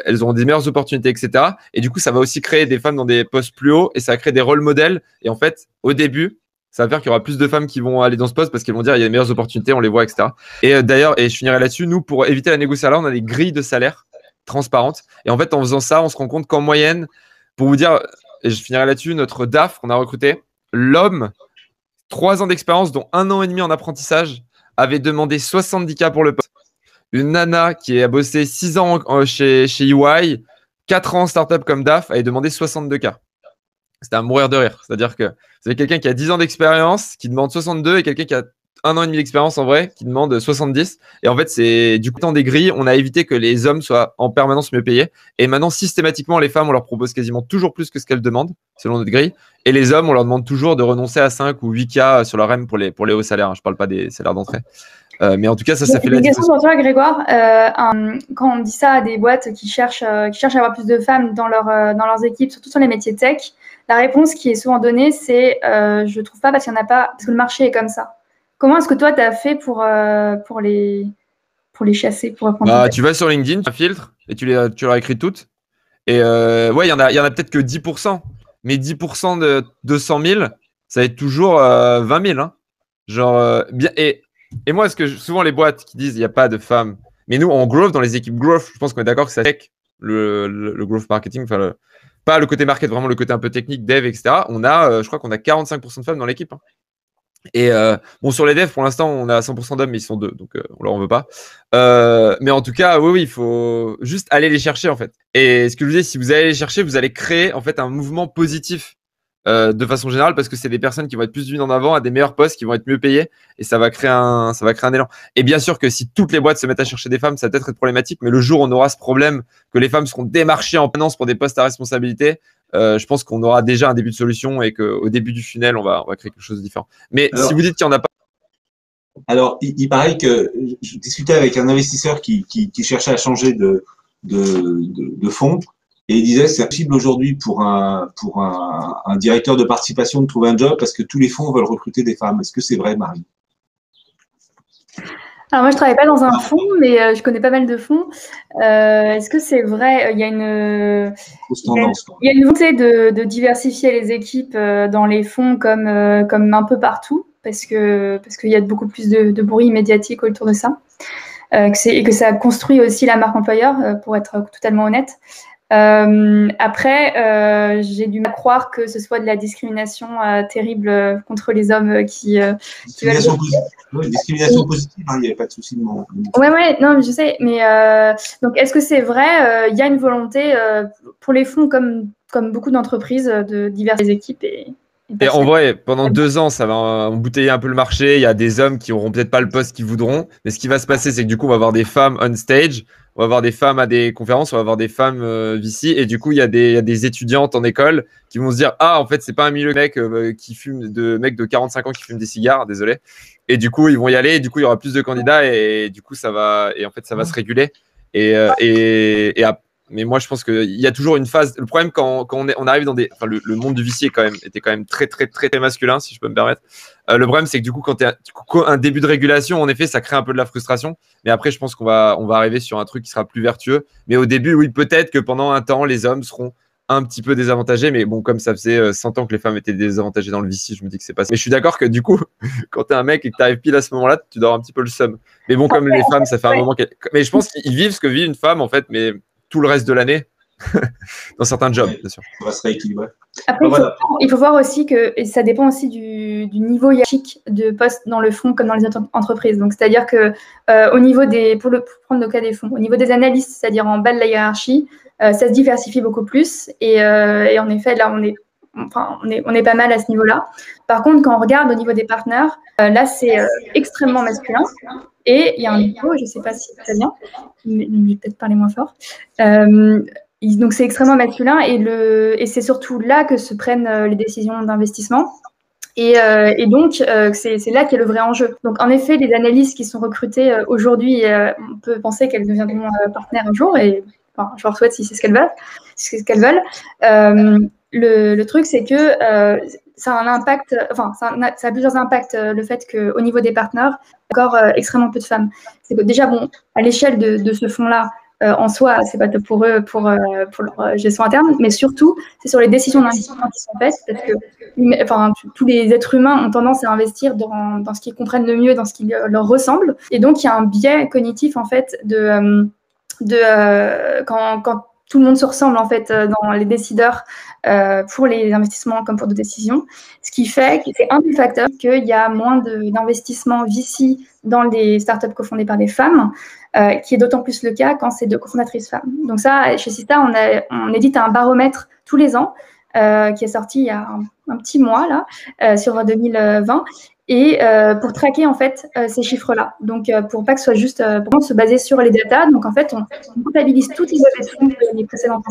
elles auront des meilleures opportunités, etc. Et du coup, ça va aussi créer des femmes dans des postes plus hauts et ça va créer des rôles modèles. Et en fait, au début, ça va faire qu'il y aura plus de femmes qui vont aller dans ce poste parce qu'elles vont dire il y a des meilleures opportunités, on les voit, etc. Et d'ailleurs, et je finirai là-dessus, nous, pour éviter la négociation, on a des grilles de salaire transparentes. Et en fait, en faisant ça, on se rend compte qu'en moyenne, pour vous dire, et je finirai là-dessus, notre DAF qu'on a recruté, l'homme, 3 ans d'expérience, dont 1 an et demi en apprentissage, avait demandé 70K pour le poste. Une nana qui a bossé 6 ans chez EY, 4 ans en startup comme DAF, avait demandé 62K. C'était à mourir de rire. C'est-à-dire que c'est quelqu'un qui a 10 ans d'expérience, qui demande 62, et quelqu'un qui a 1 an et demi d'expérience en vrai, qui demande 70. Et en fait, c'est du coup, dans des grilles, on a évité que les hommes soient en permanence mieux payés. Et maintenant, systématiquement, les femmes, on leur propose quasiment toujours plus que ce qu'elles demandent, selon notre grille. Et les hommes, on leur demande toujours de renoncer à 5 ou 8K sur leur REM pour les hauts salaires. Je ne parle pas des salaires d'entrée. Mais en tout cas, ça fait la différence. Une question pour toi, Grégoire. Quand on dit ça à des boîtes qui cherchent à avoir plus de femmes dans leurs équipes, surtout sur les métiers tech, la réponse qui est souvent donnée, c'est je ne trouve pas parce qu'il n'y en a pas, parce que le marché est comme ça. Comment est-ce que toi, tu as fait pour les chasser, pour apprendre tu vas sur LinkedIn, tu filtres et tu leur écris toutes. Et ouais, il y en a peut-être que 10%. Mais 10% de 200 000, ça va être toujours 20 000. Hein. Genre, bien. Et moi, souvent les boîtes qui disent il n'y a pas de femmes. Mais nous, en growth, dans les équipes growth, je pense qu'on est d'accord que ça tech, le growth marketing, enfin, pas le côté market, vraiment le côté un peu technique, dev, etc. Je crois qu'on a 45% de femmes dans l'équipe. Hein. Et bon, sur les devs, pour l'instant, on a 100% d'hommes, mais ils sont 2, donc on leur en veut pas. Mais en tout cas, oui, il faut juste aller les chercher, en fait. Et ce que je vous dis, si vous allez les chercher, vous allez créer, en fait, un mouvement positif de façon générale, parce que c'est des personnes qui vont être plus mises en avant à des meilleurs postes, qui vont être mieux payées, et ça va créer un élan. Et bien sûr que si toutes les boîtes se mettent à chercher des femmes, ça va peut-être être problématique, mais le jour où on aura ce problème, que les femmes seront démarchées en permanence pour des postes à responsabilité, je pense qu'on aura déjà un début de solution et qu'au début du funnel, on va créer quelque chose de différent. Mais alors, si vous dites qu'il n'y en a pas. Alors, il paraît que je discutais avec un investisseur qui cherchait à changer de fonds. Et il disait c'est impossible aujourd'hui pour un directeur de participation de trouver un job parce que tous les fonds veulent recruter des femmes. Est-ce que c'est vrai, Marie? Alors moi, je travaille pas dans un fonds, mais je connais pas mal de fonds. Est-ce que c'est vrai? Il y a une volonté de diversifier les équipes dans les fonds comme un peu partout, parce qu'il y a beaucoup plus de bruit médiatique autour de ça, et que ça construit aussi la marque employeur, pour être totalement honnête. Après, j'ai du mal à croire que ce soit de la discrimination terrible contre les hommes qui veulent. Discrimination positive, il n'y avait pas de souci de mon. Ouais, non, je sais. Mais donc, est-ce que c'est vrai? Il y a une volonté pour les fonds, comme beaucoup d'entreprises, de diversifier les équipes et en vrai, pendant 2 ans, ça va embouteiller un peu le marché. Il y a des hommes qui n'auront peut-être pas le poste qu'ils voudront. Mais ce qui va se passer, c'est que du coup, on va avoir des femmes on stage, on va avoir des femmes à des conférences, on va avoir des femmes VC. Et du coup, il y a des étudiantes en école qui vont se dire ah, en fait, c'est pas un milieu de mecs mecs de 45 ans qui fument des cigares, désolé. Et du coup, ils vont y aller. Et du coup, il y aura plus de candidats. Et du coup, ça va se réguler. Mais moi, je pense qu'il y a toujours une phase. Le problème, quand on arrive dans des. Enfin, le monde du VC était quand même très, très, très, très masculin, si je peux me permettre. Le problème, c'est que du coup, quand tu as un début de régulation, en effet, ça crée un peu de la frustration. Mais après, je pense qu'on va arriver sur un truc qui sera plus vertueux. Mais au début, oui, peut-être que pendant un temps, les hommes seront un petit peu désavantagés. Mais bon, comme ça faisait 100 ans que les femmes étaient désavantagées dans le VC, je me dis que c'est pas ça. Mais je suis d'accord que du coup, quand tu es un mec et que tu arrives pile à ce moment-là, tu dois avoir un petit peu le seum. Mais bon, comme les femmes, ça fait un moment qu'elles. Mais je pense qu'ils vivent ce que vit une femme, en fait, mais tout le reste de l'année. Dans certains jobs, bien sûr. On va se rééquilibrer. Après, il faut voir aussi que et ça dépend aussi du niveau hiérarchique de poste dans le fonds comme dans les autres entreprises. Donc, c'est-à-dire que au niveau pour prendre le cas des fonds, au niveau des analystes, c'est-à-dire en bas de la hiérarchie, ça se diversifie beaucoup plus. Et en effet, là, on est pas mal à ce niveau-là. Par contre, quand on regarde au niveau des partenaires, là, c'est extrêmement masculin. Et il y a un niveau, je ne sais pas si c'est bien, mais je vais peut-être parler moins fort. Donc, c'est extrêmement masculin et c'est surtout là que se prennent les décisions d'investissement. Et donc, c'est là qu'est le vrai enjeu. Donc, en effet, les analystes qui sont recrutées aujourd'hui, on peut penser qu'elles deviendront partenaires un jour, et enfin, je leur souhaite si c'est ce qu'elles veulent. Le truc, c'est que ça a un impact, enfin, ça a plusieurs impacts, le fait qu'au niveau des partenaires, il y a encore extrêmement peu de femmes. C'est que déjà, bon, à l'échelle de ce fonds-là, en soi, c'est pas top pour eux, pour leur gestion interne, mais surtout, c'est sur les décisions d'investissement qui sont faites, parce que tous les êtres humains ont tendance à investir dans ce qu'ils comprennent le mieux, dans ce qui leur ressemble. Et donc, il y a un biais cognitif, en fait, quand tout le monde se ressemble en fait dans les décideurs pour les investissements comme pour d'autres décisions, ce qui fait que c'est un des facteurs qu'il y a moins d'investissements VC dans les startups cofondées par des femmes, qui est d'autant plus le cas quand c'est de cofondatrices femmes. Donc ça, chez Sista, on édite un baromètre tous les ans qui est sorti il y a un petit mois là sur 2020. Et pour traquer en fait ces chiffres-là. Donc pour pas que ce soit juste pour se baser sur les datas. Donc en fait, on comptabilise toutes les levées de fonds des précédentes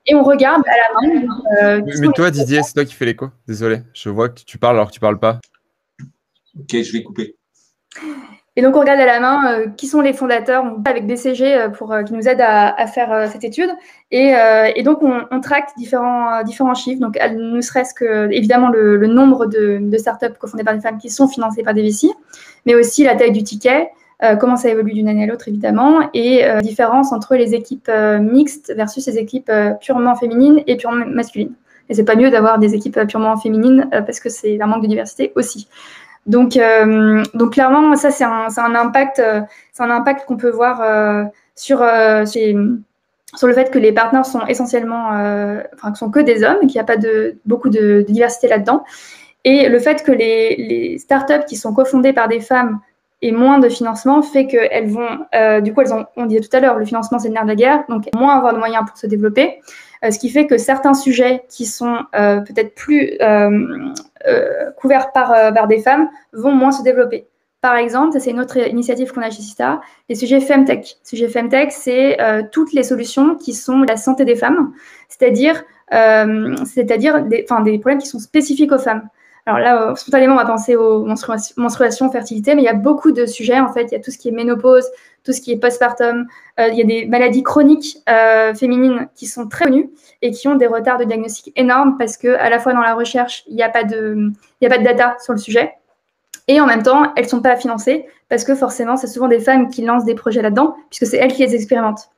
et on regarde à la main. Mais toi, Didier, c'est toi qui fais l'écho. Désolé, je vois que tu parles alors que tu parles pas. Ok, je vais couper. Et donc, on regarde à la main qui sont les fondateurs avec BCG qui nous aident à faire cette étude. Et donc, on traque différents chiffres. Donc, ne serait-ce que, évidemment, le nombre de startups cofondées par des femmes qui sont financées par des VC, mais aussi la taille du ticket, comment ça évolue d'une année à l'autre, évidemment, et différence entre les équipes mixtes versus les équipes purement féminines et purement masculines. Et c'est pas mieux d'avoir des équipes purement féminines parce que c'est un manque de diversité aussi. Donc clairement, ça c'est un impact qu'on peut voir sur le fait que les partenaires sont essentiellement, que sont que des hommes, qu'il n'y a pas beaucoup de diversité là-dedans, et le fait que les startups qui sont cofondées par des femmes aient moins de financement fait qu'elles vont, du coup, on disait tout à l'heure, le financement c'est le nerf de la guerre, donc moins avoir de moyens pour se développer. Ce qui fait que certains sujets qui sont peut-être plus couverts par des femmes vont moins se développer. Par exemple, ça c'est une autre initiative qu'on a chez Sista, les sujets Femtech. Sujets Femtech, c'est toutes les solutions qui sont la santé des femmes, c'est-à-dire des problèmes qui sont spécifiques aux femmes. Alors là, spontanément, on va penser aux menstruations, fertilité, mais il y a beaucoup de sujets. En fait, il y a tout ce qui est ménopause, tout ce qui est postpartum. Il y a des maladies chroniques féminines qui sont très connues et qui ont des retards de diagnostic énormes parce que à la fois dans la recherche, il n'y a pas de data sur le sujet. Et en même temps, elles ne sont pas financées parce que forcément, c'est souvent des femmes qui lancent des projets là-dedans puisque c'est elles qui les expérimentent.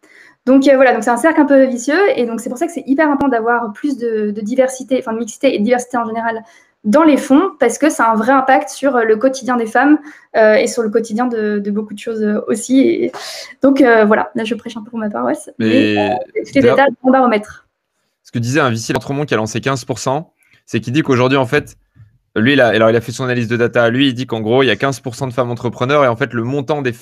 Donc voilà, donc c'est un cercle un peu vicieux et donc c'est pour ça que c'est hyper important d'avoir plus de diversité, enfin de mixité et de diversité en général dans les fonds parce que ça a un vrai impact sur le quotidien des femmes et sur le quotidien de beaucoup de choses aussi. Et donc voilà, là je prêche un peu pour ma paroisse. Mais c'est des datas de baromètre. Ce que disait un VC Entremont qui a lancé 15%, c'est qu'il dit qu'aujourd'hui en fait, lui il a fait son analyse de data. Lui il dit qu'en gros il y a 15% de femmes entrepreneurs et en fait le montant des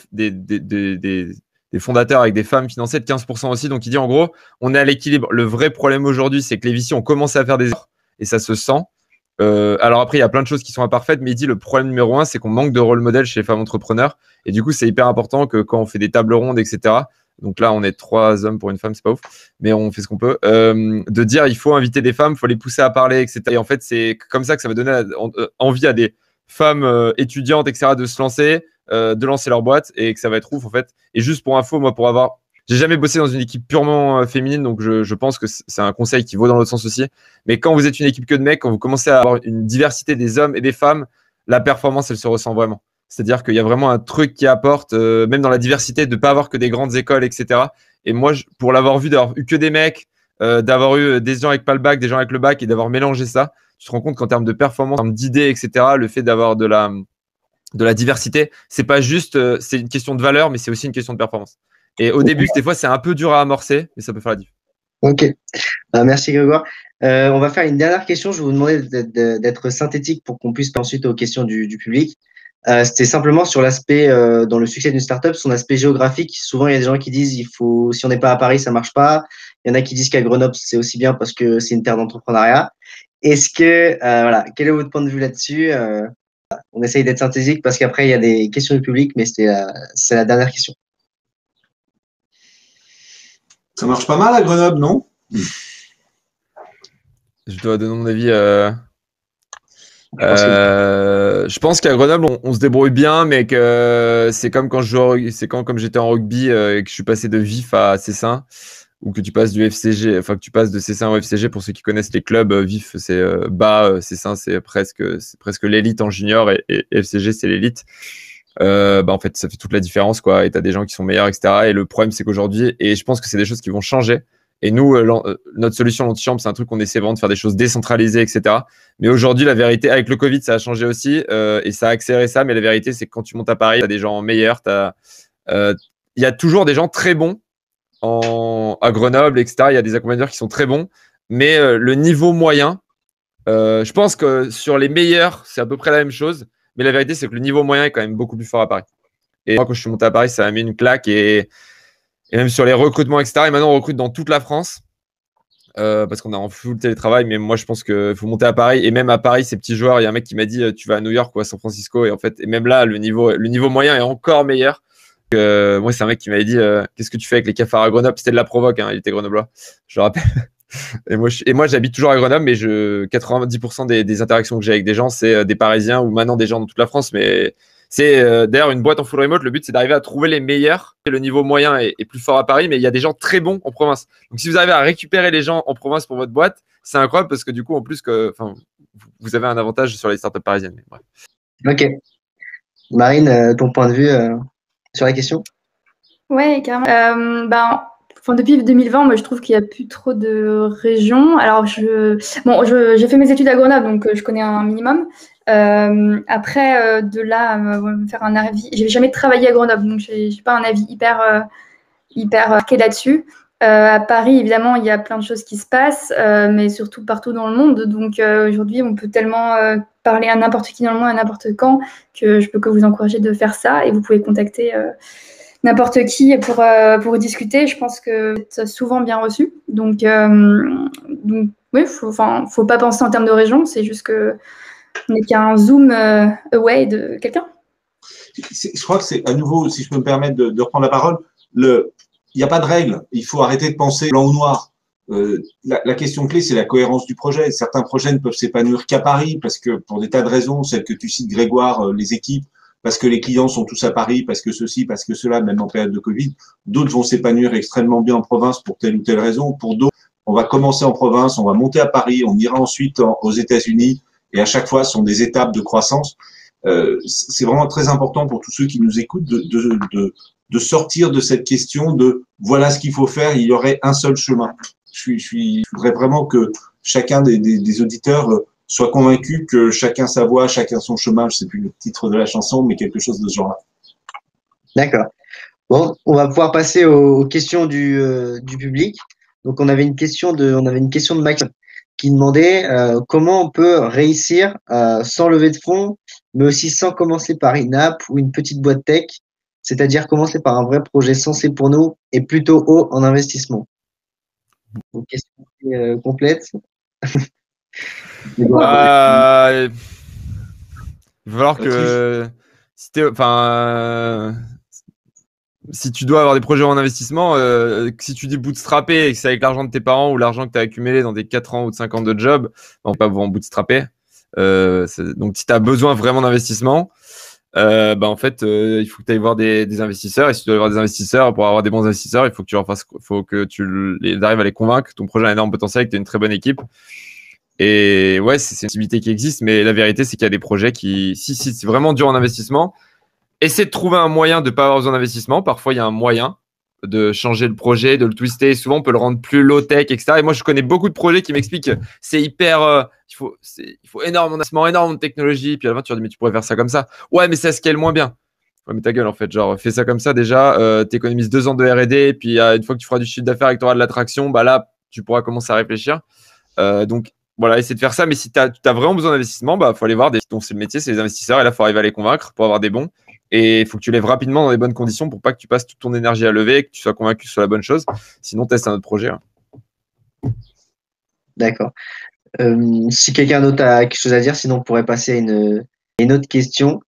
fondateurs avec des femmes financées de 15% aussi. Donc il dit en gros on est à l'équilibre. Le vrai problème aujourd'hui c'est que les VC ont commencé à faire des erreurs et ça se sent. Alors après, il y a plein de choses qui sont imparfaites, mais il dit le problème numéro 1, c'est qu'on manque de rôle modèle chez les femmes entrepreneurs. Et du coup, c'est hyper important que quand on fait des tables rondes, etc. Donc là, on est 3 hommes pour une femme, c'est pas ouf, mais on fait ce qu'on peut. De dire, il faut inviter des femmes, il faut les pousser à parler, etc. Et en fait, c'est comme ça que ça va donner envie à des femmes étudiantes, etc. de se lancer, de lancer leur boîte et que ça va être ouf, en fait. Et juste pour info, moi, pour avoir j'ai jamais bossé dans une équipe purement féminine, donc je pense que c'est un conseil qui vaut dans l'autre sens aussi. Mais quand vous êtes une équipe que de mecs, quand vous commencez à avoir une diversité des hommes et des femmes, la performance, elle se ressent vraiment. C'est-à-dire qu'il y a vraiment un truc qui apporte, même dans la diversité, de ne pas avoir que des grandes écoles, etc. Et moi, pour l'avoir vu, d'avoir eu que des mecs, d'avoir eu des gens avec pas le bac, des gens avec le bac et d'avoir mélangé ça, tu te rends compte qu'en termes de performance, en termes d'idées, etc., le fait d'avoir de la diversité, c'est pas juste, c'est une question de valeur, mais c'est aussi une question de performance. Et au début, des fois, c'est un peu dur à amorcer, mais ça peut faire la différence. Ok. Merci Grégoire. On va faire une dernière question. Je vais vous demander d'être synthétique pour qu'on puisse passer ensuite aux questions du public. C'était simplement sur l'aspect, dans le succès d'une startup, son aspect géographique. Souvent, il y a des gens qui disent, si on n'est pas à Paris, ça marche pas. Il y en a qui disent qu'à Grenoble, c'est aussi bien parce que c'est une terre d'entrepreneuriat. Est-ce que, voilà, quel est votre point de vue là-dessus? On essaye d'être synthétique parce qu'après, il y a des questions du public, mais c'est la dernière question. Ça marche pas mal à Grenoble, non? Je dois donner mon avis. Je pense qu'à Grenoble, on se débrouille bien, mais que c'est comme quand comme j'étais en rugby et que je suis passé de vif à Cessin, ou que tu passes du FCG, enfin que tu passes de Cessin au FCG. Pour ceux qui connaissent les clubs, vif c'est bas, Cessin c'est presque l'élite en junior et FCG c'est l'élite. En fait, ça fait toute la différence, quoi. Et t'as des gens qui sont meilleurs, etc. Et le problème, c'est qu'aujourd'hui, et je pense que c'est des choses qui vont changer. Et nous, notre solution l'antichambre, c'est un truc qu'on essaie vraiment de faire des choses décentralisées, etc. Mais aujourd'hui, la vérité, avec le Covid, ça a changé aussi et ça a accéléré ça. Mais la vérité, c'est que quand tu montes à Paris, t'as des gens meilleurs. Il y a toujours des gens très bons à Grenoble, etc. Il y a des accompagnateurs qui sont très bons. Mais le niveau moyen, je pense que sur les meilleurs, c'est à peu près la même chose. Mais la vérité, c'est que le niveau moyen est quand même beaucoup plus fort à Paris. Et moi, quand je suis monté à Paris, ça m'a mis une claque. Et même sur les recrutements, etc. Et maintenant, on recrute dans toute la France parce qu'on est en full télétravail. Mais moi, je pense qu'il faut monter à Paris. Et même à Paris, ces petits joueurs, il y a un mec qui m'a dit tu vas à New York ou à San Francisco. Et en fait, et même là, le niveau moyen est encore meilleur. Moi, c'est un mec qui m'avait dit qu'est-ce que tu fais avec les cafards à Grenoble? C'était de la provoque, hein, il était grenoblois, je le rappelle. Et moi, j'habite toujours à Grenoble, mais 90% des interactions que j'ai avec des gens, c'est des Parisiens ou maintenant des gens dans toute la France. Mais c'est d'ailleurs une boîte en full remote. Le but, c'est d'arriver à trouver les meilleurs. Le niveau moyen est plus fort à Paris, mais il y a des gens très bons en province. Donc, si vous arrivez à récupérer les gens en province pour votre boîte, c'est incroyable parce que du coup, en plus, vous avez un avantage sur les startups parisiennes. Mais bref. Ok. Marine, ton point de vue sur la question? Ouais, carrément. Depuis 2020, moi, je trouve qu'il n'y a plus trop de régions. Alors, j'ai fait mes études à Grenoble, donc je connais un minimum. Après, de là, me faire un avis, j'ai jamais travaillé à Grenoble, donc j'ai pas un avis hyper marqué là-dessus. À Paris, évidemment, il y a plein de choses qui se passent, mais surtout partout dans le monde. Donc aujourd'hui, on peut tellement parler à n'importe qui dans le monde, à n'importe quand, que je peux que vous encourager de faire ça. Et vous pouvez contacter n'importe qui pour discuter. Je pense que c'est souvent bien reçu. Donc oui, faut pas penser en termes de région. C'est juste que on n'est qu'un zoom away de quelqu'un. Je crois que c'est à nouveau, si je peux me permettre de reprendre la parole, il n'y a pas de règle. Il faut arrêter de penser blanc ou noir. La question clé, c'est la cohérence du projet. Certains projets ne peuvent s'épanouir qu'à Paris parce que pour des tas de raisons, celles que tu cites, Grégoire, les équipes, parce que les clients sont tous à Paris, parce que ceci, parce que cela, même en période de Covid. D'autres vont s'épanouir extrêmement bien en province pour telle ou telle raison. Pour d'autres, on va commencer en province, on va monter à Paris, on ira ensuite aux États-Unis. Et à chaque fois, ce sont des étapes de croissance. C'est vraiment très important pour tous ceux qui nous écoutent de sortir de cette question de voilà ce qu'il faut faire, il y aurait un seul chemin. Je voudrais vraiment que chacun des auditeurs soit convaincu que chacun sa voie, chacun son chemin. Je sais plus le titre de la chanson, mais quelque chose de ce genre-là. D'accord. Bon, on va pouvoir passer aux questions du public. Donc, on avait une question de Max qui demandait comment on peut réussir sans lever de fonds, mais aussi sans commencer par une app ou une petite boîte tech, c'est-à-dire commencer par un vrai projet sensé pour nous et plutôt haut en investissement. Donc, question complète. Il va falloir que si tu dois avoir des projets en investissement, si tu dis bootstrapper et que c'est avec l'argent de tes parents ou l'argent que tu as accumulé dans tes 4 ans ou 5 ans de job, on va pas vous en bootstrapper. Donc, si tu as besoin vraiment d'investissement, En fait, il faut que tu ailles voir des investisseurs. Et si tu dois aller voir des investisseurs, pour avoir des bons investisseurs, il faut que tu leur fasses, faut que arrives à les convaincre. Ton projet a un énorme potentiel, que tu as une très bonne équipe. Et ouais, c'est une possibilité qui existe, mais la vérité, c'est qu'il y a des projets qui, si c'est vraiment dur en investissement, essaie de trouver un moyen de ne pas avoir besoin d'investissement. Parfois, il y a un moyen de changer le projet, de le twister. Souvent, on peut le rendre plus low-tech, etc. Et moi, je connais beaucoup de projets qui m'expliquent que c'est hyper. Il faut énormément d'investissement, énormément de technologie. Puis à la fin, tu leur dis, mais tu pourrais faire ça comme ça. Ouais, mais ça scale moins bien. Ouais, mais ta gueule, en fait. Genre, fais ça comme ça déjà. Tu économises 2 ans de R&D. Et puis, une fois que tu feras du chiffre d'affaires et que tu auras de l'attraction, bah là, tu pourras commencer à réfléchir. Donc, voilà, essaie de faire ça. Mais si tu as vraiment besoin d'investissement, bah, faut aller voir dont c'est le métier, c'est les investisseurs. Et là, il faut arriver à les convaincre pour avoir des bons. Et il faut que tu lèves rapidement dans les bonnes conditions pour pas que tu passes toute ton énergie à lever et que tu sois convaincu sur la bonne chose. Sinon, teste un autre projet. Hein. D'accord. Si quelqu'un d'autre a quelque chose à dire, sinon on pourrait passer à une autre question.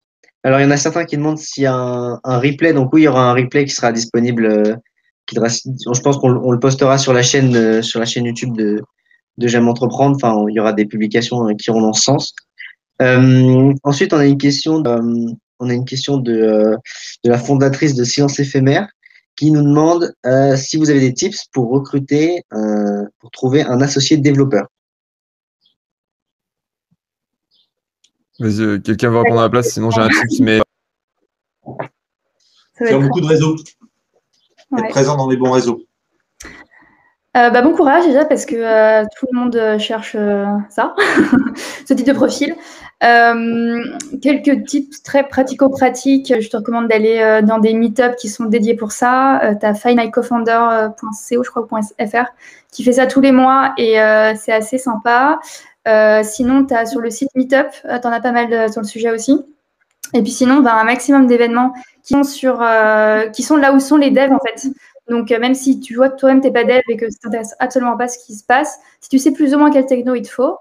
Alors, il y en a certains qui demandent s'il y a un replay. Donc oui, il y aura un replay qui sera disponible. Je pense qu'on le postera sur la chaîne YouTube de J'aime entreprendre. Enfin, il y aura des publications qui iront dans ce sens. Ensuite, on a une question de la fondatrice de Silence Éphémère qui nous demande si vous avez des tips pour recruter, pour trouver un associé développeur. Vas-y, quelqu'un va répondre à la place, sinon j'ai un tips, mais. Faire beaucoup de réseaux. Ouais. Être présent dans les bons réseaux. Bon courage déjà parce que tout le monde cherche ça, ce type de profil. Quelques tips très pratico-pratiques. Je te recommande d'aller dans des meet-ups qui sont dédiés pour ça. Tu as findmycofounder.co, je crois, .fr, qui fait ça tous les mois et c'est assez sympa. Sinon, tu as sur le site Meetup, tu en as pas mal sur le sujet aussi. Et puis sinon, un maximum d'événements qui sont là où sont les devs en fait. Donc, même si tu vois que toi-même, tu n'es pas dev et que ça ne t'intéresse absolument pas ce qui se passe, si tu sais plus ou moins quel techno il te faut,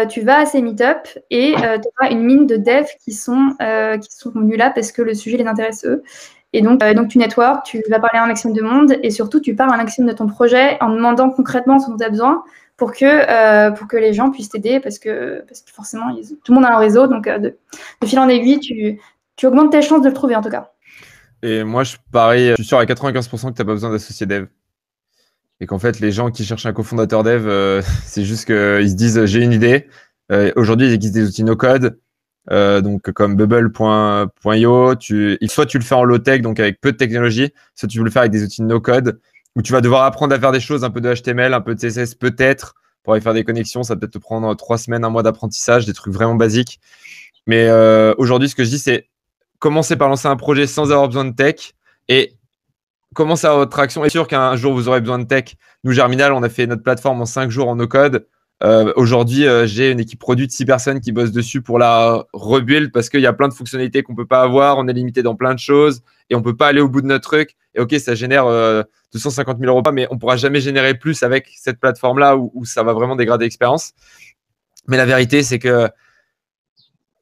tu vas à ces meet-up et tu auras une mine de devs qui sont venus là parce que le sujet les intéresse eux. Et donc tu network, tu vas parler à un maximum de monde et surtout, tu parles à un maximum de ton projet en demandant concrètement ce dont tu as besoin pour que les gens puissent t'aider parce que forcément, tout le monde a un réseau. Donc, de fil en aiguille, tu augmentes tes chances de le trouver en tout cas. Et moi, je suis sûr à 95% que tu n'as pas besoin d'associer dev. Et qu'en fait, les gens qui cherchent un cofondateur dev, c'est juste qu'ils se disent j'ai une idée. Aujourd'hui, il existe des outils no-code, donc comme bubble.io. Soit tu le fais en low-tech, donc avec peu de technologie, soit tu veux le faire avec des outils no-code, où tu vas devoir apprendre à faire des choses, un peu de HTML, un peu de CSS peut-être, pour aller faire des connexions. Ça va peut-être te prendre 3 semaines, 1 mois d'apprentissage, des trucs vraiment basiques. Mais aujourd'hui, ce que je dis, c'est commencez par lancer un projet sans avoir besoin de tech et commencez à avoir votre traction. Et sûr qu'un jour, vous aurez besoin de tech. Nous, Germinal, on a fait notre plateforme en 5 jours en no-code. Aujourd'hui, j'ai une équipe produit de 6 personnes qui bossent dessus pour la rebuild parce qu'il y a plein de fonctionnalités qu'on ne peut pas avoir. On est limité dans plein de choses et on ne peut pas aller au bout de notre truc. Et OK, ça génère 250 000 €, mais on ne pourra jamais générer plus avec cette plateforme-là où ça va vraiment dégrader l'expérience. Mais la vérité, c'est que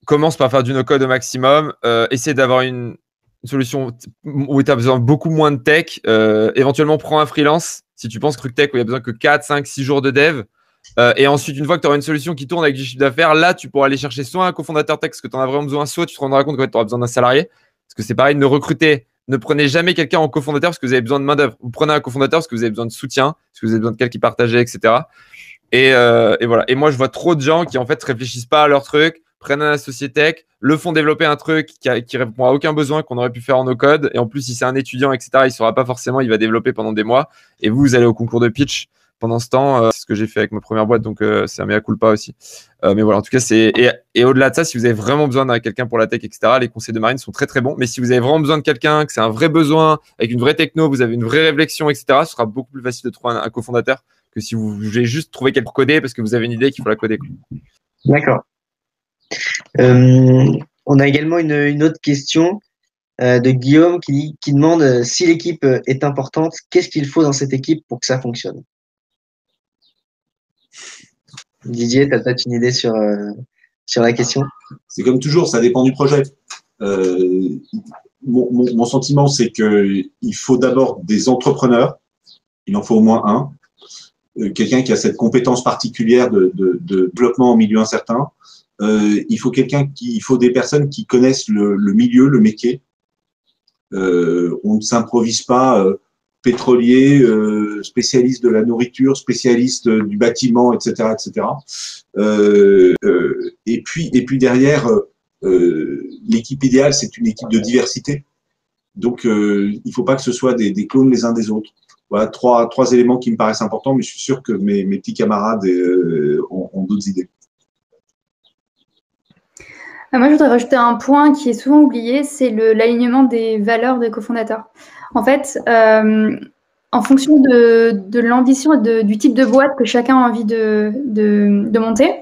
commence par faire du no-code au maximum. Essaie d'avoir une solution où tu as besoin beaucoup moins de tech. Éventuellement, prends un freelance si tu penses que tech où il y a besoin que 4, 5, 6 jours de dev. Et ensuite, une fois que tu auras une solution qui tourne avec du chiffre d'affaires, là, tu pourras aller chercher soit un cofondateur tech parce que tu en as vraiment besoin, soit tu te rendras compte que tu auras besoin d'un salarié. Parce que c'est pareil, ne prenez jamais quelqu'un en cofondateur parce que vous avez besoin de main-d'œuvre. Vous prenez un cofondateur parce que vous avez besoin de soutien, parce que vous avez besoin de quelqu'un qui partageait, etc. Et voilà. Et moi, je vois trop de gens qui en fait réfléchissent pas à leur truc, prennent un associé tech, le font développer un truc qui répond à aucun besoin qu'on aurait pu faire en no-code. Et en plus, si c'est un étudiant, etc., il ne saura pas forcément, il va développer pendant des mois. Et vous allez au concours de pitch pendant ce temps. C'est ce que j'ai fait avec ma première boîte, donc c'est un mea culpa aussi. Mais voilà, en tout cas, et au-delà de ça, si vous avez vraiment besoin d'un quelqu'un pour la tech, etc., les conseils de Marine sont très très bons. Mais si vous avez vraiment besoin de quelqu'un, que c'est un vrai besoin, avec une vraie techno, vous avez une vraie réflexion, etc., ce sera beaucoup plus facile de trouver un cofondateur que si vous voulez juste trouver quelqu'un pour coder parce que vous avez une idée qu'il faut la coder. D'accord. On a également une autre question de Guillaume qui demande si l'équipe est importante, qu'est-ce qu'il faut dans cette équipe pour que ça fonctionne? Didier, tu as peut-être une idée sur la question? C'est comme toujours, ça dépend du projet. Mon sentiment, c'est qu'il faut d'abord des entrepreneurs, il en faut au moins un, quelqu'un qui a cette compétence particulière de développement en milieu incertain, il faut des personnes qui connaissent le milieu, le métier. On ne s'improvise pas pétrolier, spécialiste de la nourriture, spécialiste du bâtiment, etc., etc. Et puis derrière, l'équipe idéale, c'est une équipe de diversité. Donc, il ne faut pas que ce soit des clones les uns des autres. Voilà trois éléments qui me paraissent importants, mais je suis sûr que mes petits camarades ont d'autres idées. Moi, je voudrais rajouter un point qui est souvent oublié, c'est l'alignement des valeurs des cofondateurs. En fait, en fonction de l'ambition et du type de boîte que chacun a envie de monter,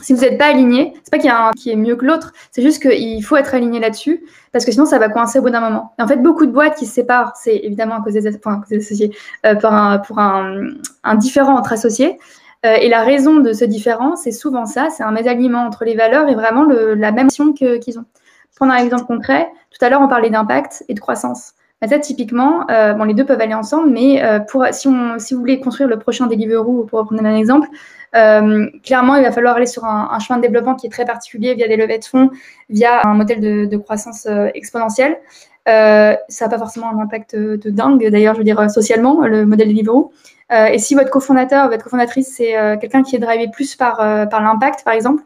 si vous n'êtes pas aligné, c'est pas qu'il y a un qui est mieux que l'autre, c'est juste qu'il faut être aligné là-dessus, parce que sinon ça va coincer au bout d'un moment. Et en fait, beaucoup de boîtes qui se séparent, c'est évidemment à cause des associés, pour un différend entre associés. Et la raison de ce différend, c'est souvent ça, c'est un mésalignement entre les valeurs et vraiment la même mission qu'ils ont. Pour prendre un exemple concret, tout à l'heure on parlait d'impact et de croissance. Ça, typiquement, les deux peuvent aller ensemble, mais si vous voulez construire le prochain Deliveroo, pour reprendre un exemple, clairement, il va falloir aller sur un chemin de développement qui est très particulier via des levées de fonds, via un modèle de croissance exponentielle. Ça n'a pas forcément un impact de dingue, d'ailleurs, je veux dire, socialement, le modèle Deliveroo. Et si votre cofondateur, votre cofondatrice, c'est quelqu'un qui est drivé plus par l'impact, par exemple,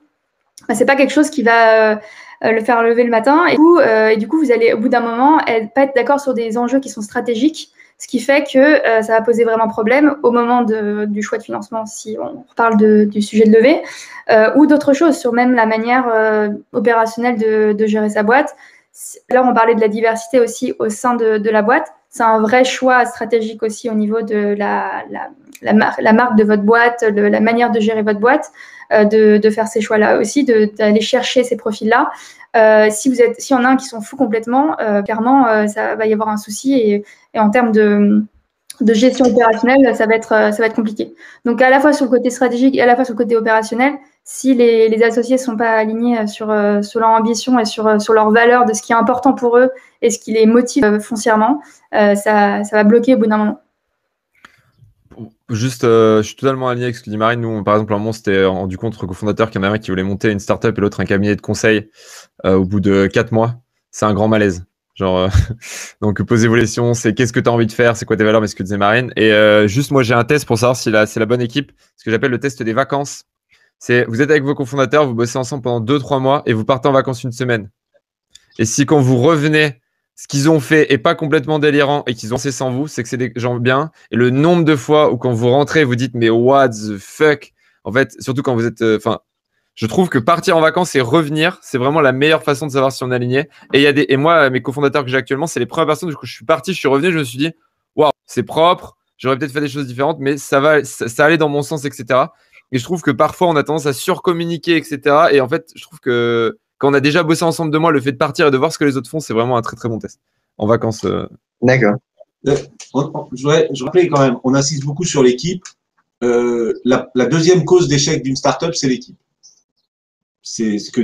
c'est pas quelque chose qui va le faire lever le matin. Et du coup, vous allez, au bout d'un moment, pas être d'accord sur des enjeux qui sont stratégiques, ce qui fait que ça va poser vraiment problème au moment du choix de financement, si on parle du sujet de levée, ou d'autres choses sur même la manière opérationnelle de gérer sa boîte. Là, on parlait de la diversité aussi au sein de la boîte. C'est un vrai choix stratégique aussi au niveau de la marque de votre boîte, la manière de gérer votre boîte, de faire ces choix-là aussi, d'aller chercher ces profils-là. S'il y en a un qui s'en fout complètement, clairement, ça va y avoir un souci et en termes de gestion opérationnelle, ça va être compliqué. Donc, à la fois sur le côté stratégique et à la fois sur le côté opérationnel, si les associés ne sont pas alignés sur leur ambition et sur leurs valeurs, de ce qui est important pour eux et ce qui les motive foncièrement, ça va bloquer au bout d'un moment. Juste, je suis totalement aligné avec ce que dit Marine. Nous, par exemple, à un moment, c'était rendu compte entre cofondateurs qu'il y en a un qui voulait monter une startup et l'autre un cabinet de conseil au bout de 4 mois. C'est un grand malaise. Genre, donc, posez vos questions. C'est qu'est-ce que tu as envie de faire? C'est quoi tes valeurs? Mais ce que disait Marine. Et juste, moi, j'ai un test pour savoir si c'est la bonne équipe. Ce que j'appelle le test des vacances. C'est vous êtes avec vos cofondateurs, vous bossez ensemble pendant 2-3 mois et vous partez en vacances une semaine. Et si quand vous revenez, ce qu'ils ont fait est pas complètement délirant et qu'ils ont fait sans vous, c'est que c'est des gens bien. Et le nombre de fois où quand vous rentrez, vous dites mais what the fuck? En fait, surtout quand vous êtes, je trouve que partir en vacances et revenir, c'est vraiment la meilleure façon de savoir si on est aligné. Et moi, mes cofondateurs que j'ai actuellement, c'est les premières personnes. Du coup, je suis parti, je suis revenu, je me suis dit waouh, c'est propre. J'aurais peut-être fait des choses différentes, mais ça allait dans mon sens, etc. Et je trouve que parfois, on a tendance à surcommuniquer, etc. Et en fait, je trouve que quand on a déjà bossé ensemble 2 mois, le fait de partir et de voir ce que les autres font, c'est vraiment un très, très bon test. En vacances. D'accord. Je rappelais quand même, on insiste beaucoup sur l'équipe. La deuxième cause d'échec d'une startup, c'est l'équipe. C'est ce que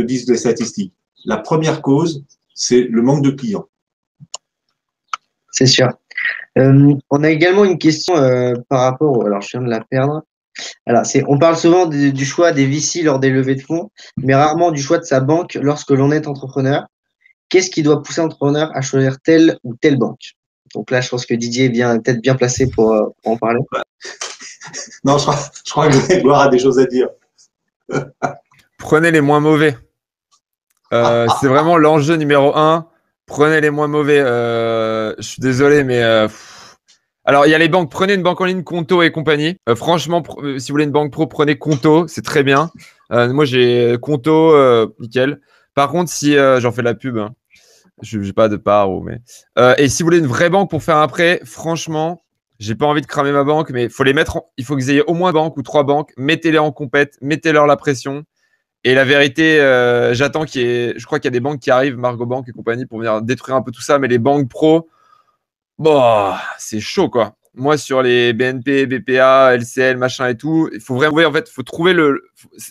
disent les statistiques. La première cause, c'est le manque de clients. C'est sûr. On a également une question par rapport. Alors, je viens de la perdre. Alors, on parle souvent du choix des VC lors des levées de fonds, mais rarement du choix de sa banque lorsque l'on est entrepreneur. Qu'est-ce qui doit pousser l'entrepreneur à choisir telle ou telle banque? Donc là, je pense que Didier est peut-être bien placé pour en parler. Non, je crois que Grégoire a des choses à dire. Prenez les moins mauvais. C'est vraiment l'enjeu numéro 1. Prenez les moins mauvais. Je suis désolé, mais alors il y a les banques. Prenez une banque en ligne, Conto et compagnie. Franchement, si vous voulez une banque pro, prenez Conto, c'est très bien. Moi, j'ai Conto, nickel. Par contre, si j'en fais de la pub, hein, je n'ai pas de part, mais et si vous voulez une vraie banque pour faire un prêt, franchement, j'ai pas envie de cramer ma banque, mais faut les mettre. Il faut que vous ayez au moins 2 banques ou 3 banques. Mettez-les en compète, mettez-leur la pression. Et la vérité, j'attends je crois qu'il y a des banques qui arrivent, Margot Bank et compagnie, pour venir détruire un peu tout ça. Mais les banques pro, bon, c'est chaud, quoi. Moi, sur les BNP, BPA, LCL, machin et tout, il faut vraiment, en fait, faut trouver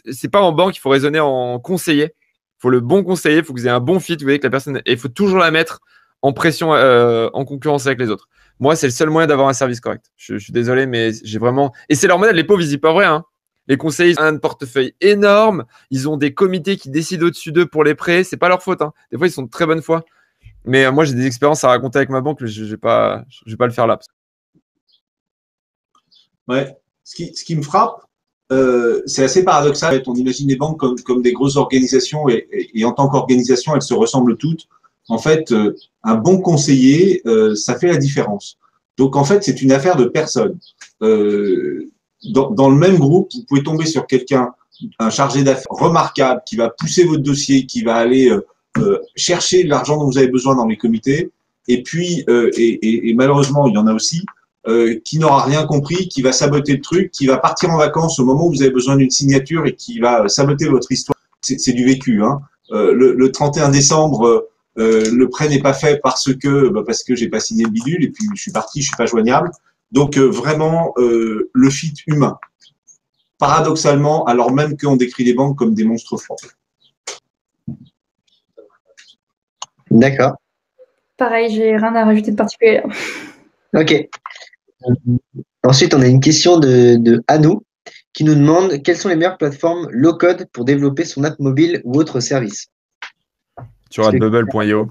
c'est pas en banque, il faut raisonner en conseiller. Il faut le bon conseiller, il faut que vous ayez un bon fit, vous voyez, que la personne, et il faut toujours la mettre en pression, en concurrence avec les autres. Moi, c'est le seul moyen d'avoir un service correct. Je suis désolé, mais j'ai vraiment. Et c'est leur modèle, les pauvres, ils y peuvent rien. Hein. Les conseillers, ils ont un portefeuille énorme. Ils ont des comités qui décident au-dessus d'eux pour les prêts. C'est pas leur faute, hein. Des fois, ils sont de très bonne foi. Mais moi, j'ai des expériences à raconter avec ma banque, mais je vais pas le faire là. Ouais. Ce qui me frappe, c'est assez paradoxal. En fait, on imagine les banques comme des grosses organisations et en tant qu'organisation, elles se ressemblent toutes. En fait, un bon conseiller, ça fait la différence. Donc, en fait, c'est une affaire de personne. Dans le même groupe, vous pouvez tomber sur quelqu'un, un chargé d'affaires remarquable, qui va pousser votre dossier, qui va aller chercher l'argent dont vous avez besoin dans les comités. Et puis, et malheureusement, il y en a aussi, qui n'aura rien compris, qui va saboter le truc, qui va partir en vacances au moment où vous avez besoin d'une signature et qui va saboter votre histoire. C'est du vécu, hein. Le 31 décembre, le prêt n'est pas fait parce que j'ai pas signé le bidule et puis je suis parti, je suis pas joignable. Donc vraiment le fit humain. Paradoxalement, alors même qu'on décrit les banques comme des monstres forts. D'accord. Pareil, j'ai rien à rajouter de particulier. Ok. Ensuite, on a une question de Anou qui nous demande quelles sont les meilleures plateformes low-code pour développer son app mobile ou autre service. Tu auras bubble.io.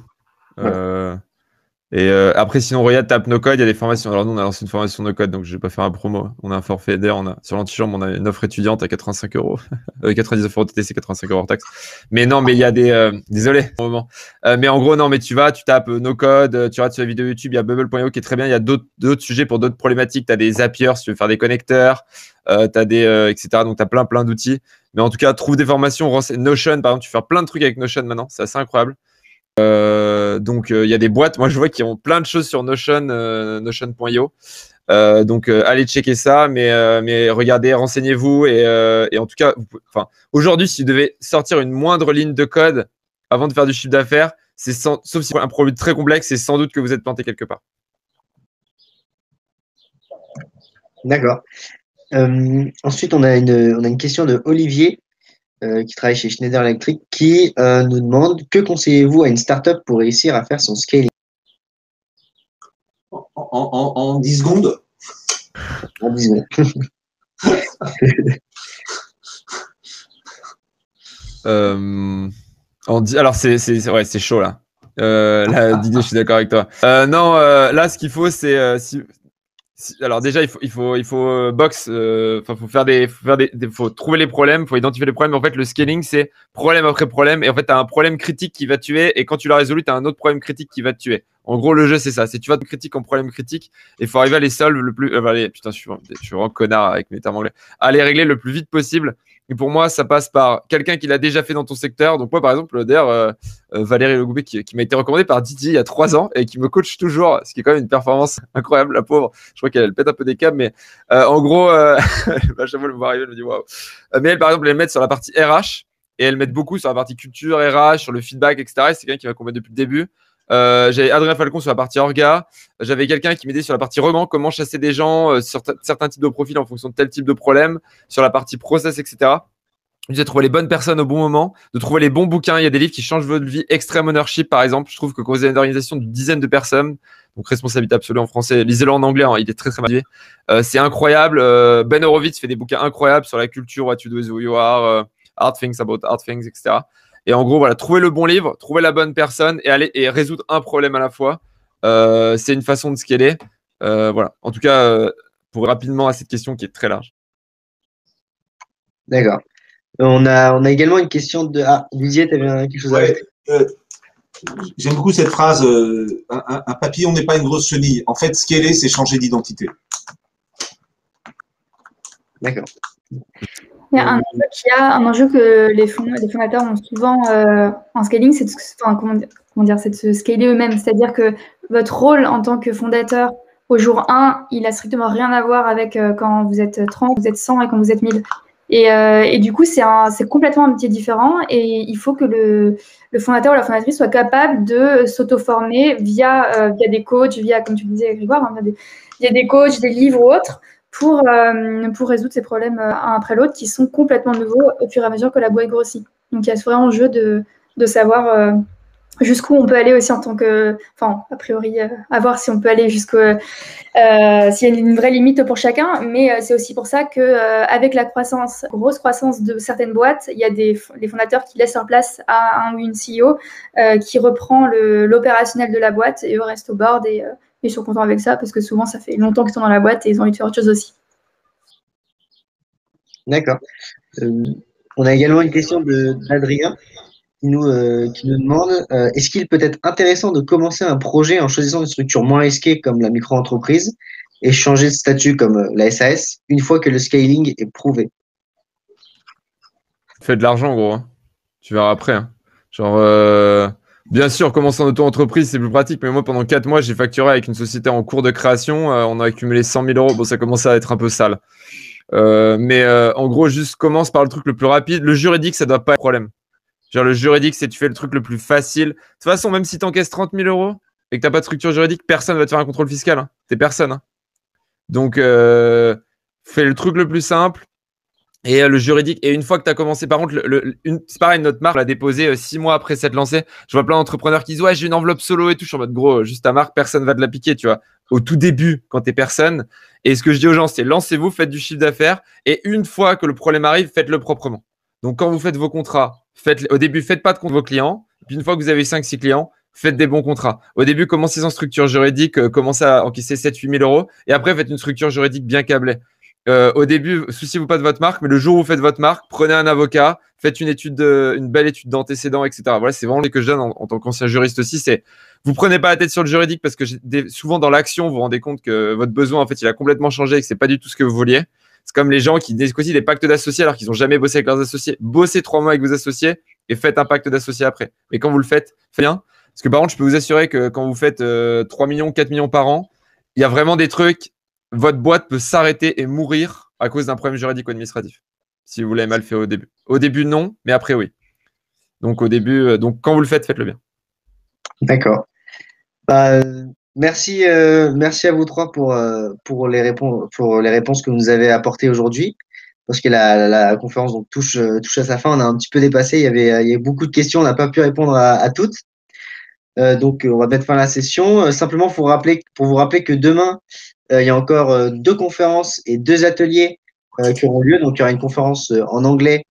Et après, sinon, regarde, tape no code, il y a des formations. Alors, nous, on a lancé une formation no code, donc je vais pas faire un promo. On a un forfait d'air, sur l'antichambre, on a une offre étudiante à 85 €. 99 € TTC, 85 € hors taxe. Mais non, mais il y a désolé, pour le moment. Mais en gros, non, mais tu tapes no code, tu regardes sur la vidéo YouTube, il y a bubble.io qui est très bien. Il y a d'autres sujets pour d'autres problématiques. Tu as des Zapier si tu veux faire des connecteurs, tu as etc. Donc, tu as plein d'outils. Mais en tout cas, trouve des formations. Notion, par exemple, tu fais plein de trucs avec Notion maintenant. C'est assez incroyable. Donc il y a des boîtes, moi je vois qui ont plein de choses sur Notion, Notion.io. Donc allez checker ça, mais regardez, renseignez-vous et en tout cas, aujourd'hui, si vous devez sortir une moindre ligne de code avant de faire du chiffre d'affaires, sauf si c'est un produit très complexe, c'est sans doute que vous êtes planté quelque part. D'accord. Ensuite, on a une question de Olivier qui travaille chez Schneider Electric qui nous demande que conseillez-vous à une startup pour réussir à faire son scaling? En 10 secondes. En 10 secondes. Alors c'est chaud là. Là, Didier, je suis d'accord avec toi. Non, là, ce qu'il faut, c'est alors déjà, il faut box. Faut trouver les problèmes, faut identifier les problèmes. En fait, le scaling, c'est problème après problème. Et en fait, tu as un problème critique qui va te tuer. Et quand tu l'as résolu, tu as un autre problème critique qui va te tuer. En gros, le jeu, c'est ça. C'est tu vas de critique en problème critique. Et il faut arriver à les solve le plus. Putain, je suis vraiment connard avec mes termes anglais. À les régler le plus vite possible. Et pour moi, ça passe par quelqu'un qui l'a déjà fait dans ton secteur. Donc moi, par exemple, d'ailleurs, Valérie Legoubet qui m'a été recommandée par Didier il y a 3 ans et qui me coach toujours, ce qui est quand même une performance incroyable, la pauvre. Je crois qu'elle pète un peu des câbles, mais en gros, chaque fois, elle me voit arriver, elle me dit waouh. Mais elle, par exemple, elle met sur la partie RH et elle met beaucoup sur la partie culture, RH, sur le feedback, etc. Et c'est quelqu'un qui m'a accompagné depuis le début. J'avais Adrien Falcon sur la partie orga. J'avais quelqu'un qui m'aidait sur la partie roman, comment chasser des gens sur certains types de profils en fonction de tel type de problème, sur la partie process, etc. De trouver les bonnes personnes au bon moment, de trouver les bons bouquins. Il y a des livres qui changent votre vie. Extreme Ownership, par exemple. Je trouve que quand vous avez une organisation d'une dizaine de personnes, donc responsabilité absolue en français, lisez-le en anglais, hein, il est très très mal. C'est incroyable. Ben Horowitz fait des bouquins incroyables sur la culture, What You Do Is Who You Are, Hard Things About Hard Things, etc. Et en gros, voilà, trouvez le bon livre, trouvez la bonne personne et aller et résoudre un problème à la fois. C'est une façon de scaler. Voilà. En tout cas, pour rapidement à cette question qui est très large. D'accord. On a également une question de Didier, tu avais quelque chose à ajouter? J'aime beaucoup cette phrase un papillon n'est pas une grosse chenille. En fait, scaler, c'est changer d'identité. D'accord. Il y a un enjeu que les fondateurs ont souvent en scaling, c'est de se scaler eux-mêmes. C'est-à-dire que votre rôle en tant que fondateur au jour 1, il n'a strictement rien à voir avec quand vous êtes 30, vous êtes 100 et quand vous êtes 1000. Et du coup, c'est complètement un métier différent et il faut que le fondateur ou la fondatrice soit capable de s'auto-former via des coachs, comme tu disais, Grégoire, hein, via des coachs, des livres ou autres pour résoudre ces problèmes un après l'autre qui sont complètement nouveaux au fur et à mesure que la boîte grossit. Donc, il y a ce vrai enjeu de savoir jusqu'où on peut aller aussi en tant que, enfin, a priori, à voir si on peut aller jusqu'au, s'il y a une vraie limite pour chacun, mais c'est aussi pour ça que avec la grosse croissance de certaines boîtes, il y a les fondateurs qui laissent leur place à un ou une CEO qui reprend l'opérationnel de la boîte et eux restent au board et ils sont contents avec ça parce que souvent ça fait longtemps qu'ils sont dans la boîte et ils ont envie de faire autre chose aussi. D'accord. On a également une question d'Adrien qui nous demande est-ce qu'il peut être intéressant de commencer un projet en choisissant une structure moins risquée comme la micro-entreprise et changer de statut comme la SAS une fois que le scaling est prouvé? Fais de l'argent, gros. Hein. Tu verras après. Hein. Genre, bien sûr, commencer en auto-entreprise, c'est plus pratique. Mais moi, pendant 4 mois, j'ai facturé avec une société en cours de création. On a accumulé 100 000 euros. Bon, ça commençait à être un peu sale. Mais en gros, juste commence par le truc le plus rapide. Le juridique, ça doit pas être un problème. Genre, le juridique, c'est tu fais le truc le plus facile. De toute façon, même si tu encaisses 30 000 euros et que tu n'as pas de structure juridique, personne va te faire un contrôle fiscal. Hein. T'es personne. Hein. Donc, fais le truc le plus simple. Et le juridique, et une fois que tu as commencé, par contre, c'est pareil, notre marque, on l'a déposé 6 mois après s'être lancé. Je vois plein d'entrepreneurs qui disent ouais, j'ai une enveloppe solo et tout. Je suis en mode gros, juste ta marque, personne va te la piquer, tu vois. Au tout début, quand t'es personne. Et ce que je dis aux gens, c'est lancez-vous, faites du chiffre d'affaires. Et une fois que le problème arrive, faites-le proprement. Donc, quand vous faites vos contrats, au début, faites pas de compte vos clients. Puis une fois que vous avez 5-6 clients, faites des bons contrats. Au début, commencez en structure juridique, commencez à encaisser 7-8 000 euros. Et après, faites une structure juridique bien câblée. Au début, souciez-vous pas de votre marque, mais le jour où vous faites votre marque, prenez un avocat, faites une belle étude d'antécédents, etc. Voilà, c'est vraiment les que je donne en tant qu'ancien juriste aussi. C'est vous prenez pas la tête sur le juridique parce que souvent dans l'action, vous vous rendez compte que votre besoin, en fait, il a complètement changé et que c'est pas du tout ce que vous vouliez. C'est comme les gens qui négocient des pactes d'associés alors qu'ils n'ont jamais bossé avec leurs associés. Bossez 3 mois avec vos associés et faites un pacte d'associés après. Mais quand vous le faites bien. Parce que par contre, je peux vous assurer que quand vous faites 3 millions, 4 millions par an, il y a vraiment des trucs. Votre boîte peut s'arrêter et mourir à cause d'un problème juridique ou administratif. Si vous l'avez mal fait au début. Au début, non, mais après, oui. Donc, au début, quand vous le faites, faites-le bien. D'accord. Bah, merci à vous trois pour les réponses que vous nous avez apportées aujourd'hui. Parce que la conférence donc, touche à sa fin. On a un petit peu dépassé. Il y avait beaucoup de questions. On n'a pas pu répondre à toutes. Donc, on va mettre fin à la session. Simplement, pour vous rappeler que demain, il y a encore 2 conférences et 2 ateliers qui auront lieu. Donc, il y aura une conférence en anglais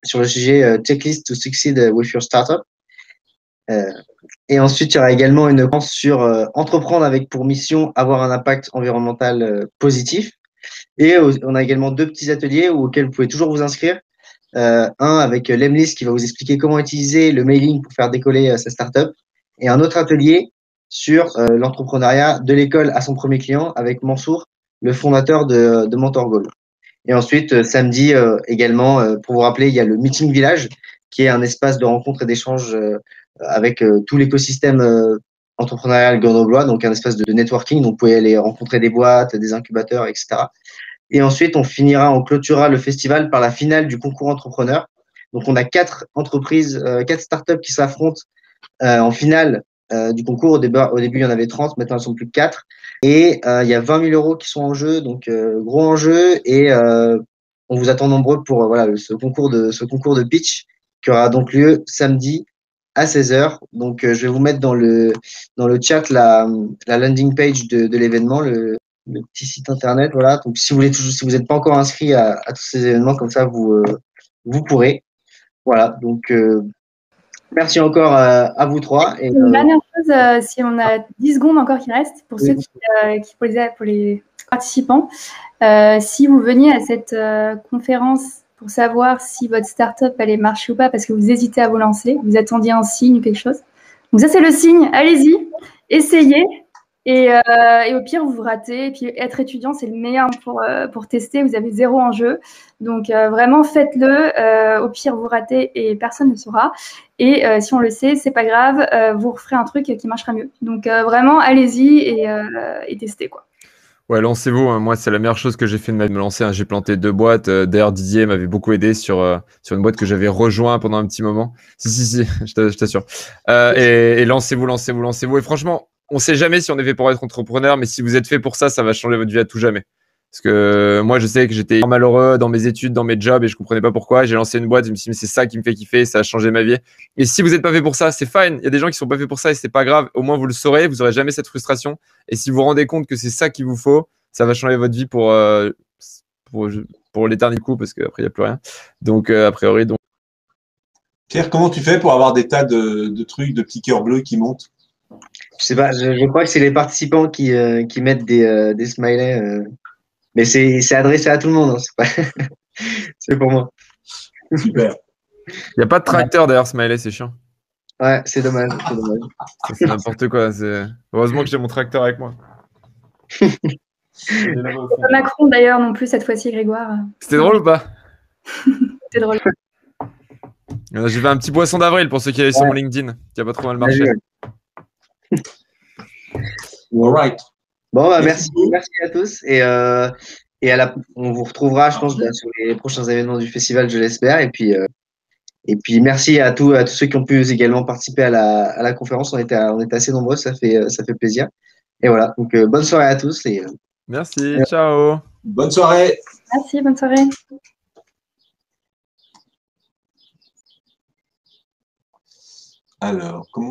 sur le sujet Checklist to Succeed with Your Startup. Et ensuite, il y aura également une conférence sur entreprendre avec pour mission avoir un impact environnemental positif. Et on a également 2 petits ateliers auxquels vous pouvez toujours vous inscrire. Un avec Lemlis qui va vous expliquer comment utiliser le mailing pour faire décoller sa startup. Et un autre atelier sur l'entrepreneuriat de l'école à son premier client avec Mansour, le fondateur de Mentor Goal. Et ensuite, samedi également, pour vous rappeler, il y a le Meeting Village qui est un espace de rencontre et d'échange avec tout l'écosystème entrepreneurial grenoblois, donc un espace de networking. Donc, vous pouvez aller rencontrer des boîtes, des incubateurs, etc. Et ensuite, on clôturera le festival par la finale du concours entrepreneur. Donc, on a 4 entreprises, 4 startups qui s'affrontent en finale du concours. Au début, il y en avait 30, maintenant, elles sont plus que 4. Et il y a 20 000 euros qui sont en jeu, donc gros enjeu. Et on vous attend nombreux pour ce concours de pitch qui aura donc lieu samedi à 16h. Donc, je vais vous mettre dans le chat la landing page de l'événement, le petit site internet, voilà. Donc, si vous n'êtes pas encore inscrit à tous ces événements, comme ça, vous pourrez. Voilà. Donc, merci encore à vous trois. Et, une dernière chose, si on a 10 secondes encore qui restent, pour ceux pour les participants, si vous veniez à cette conférence pour savoir si votre startup allait marcher ou pas, parce que vous hésitez à vous lancer, vous attendiez un signe ou quelque chose. Donc ça, c'est le signe. Allez-y, essayez. Et au pire, vous ratez. Et puis, être étudiant, c'est le meilleur pour tester. Vous avez 0 enjeu. Donc, vraiment, faites-le. Au pire, vous ratez et personne ne saura. Et si on le sait, c'est pas grave. Vous referez un truc qui marchera mieux. Donc, vraiment, allez-y et testez, quoi. Ouais, lancez-vous. Hein. Moi, c'est la meilleure chose que j'ai fait de me lancer. Hein. J'ai planté 2 boîtes. D'ailleurs, Didier m'avait beaucoup aidé sur une boîte que j'avais rejoint pendant un petit moment. Si, je t'assure. Et lancez-vous. Et franchement, on ne sait jamais si on est fait pour être entrepreneur, mais si vous êtes fait pour ça, ça va changer votre vie à tout jamais. Parce que moi, je sais que j'étais malheureux dans mes études, dans mes jobs, et je comprenais pas pourquoi. J'ai lancé une boîte, je me suis dit, mais c'est ça qui me fait kiffer, ça a changé ma vie. Et si vous n'êtes pas fait pour ça, c'est fine. Il y a des gens qui sont pas faits pour ça et c'est pas grave. Au moins, vous le saurez, vous aurez jamais cette frustration. Et si vous vous rendez compte que c'est ça qu'il vous faut, ça va changer votre vie pour, pour l'éternel coup, parce qu'après, il n'y a plus rien. Donc, a priori, donc. Pierre, comment tu fais pour avoir des tas de trucs, de petits cœurs bleus qui montent? Je sais pas, je crois que c'est les participants qui mettent des smileys. Mais c'est adressé à tout le monde, hein, c'est pas... c'est pour moi. Super. Il n'y a pas de tracteur d'ailleurs, Smiley, c'est chiant. Ouais, c'est dommage. C'est dommage. C'est n'importe quoi. Heureusement que j'ai mon tracteur avec moi. Pas Macron d'ailleurs non plus cette fois-ci, Grégoire. C'était drôle ou pas? C'était drôle. J'ai fait un petit poisson d'avril pour ceux qui allaient sur mon LinkedIn, qui a pas trop mal marché. All right. Bon, bah, merci à tous. Et on vous retrouvera, je pense, sur les prochains événements du festival, je l'espère. Et puis merci à tous ceux qui ont pu également participer à la conférence. On était assez nombreux, ça fait plaisir. Et voilà, donc bonne soirée à tous. Merci, ciao. Bonne soirée. Merci, bonne soirée. Alors, comment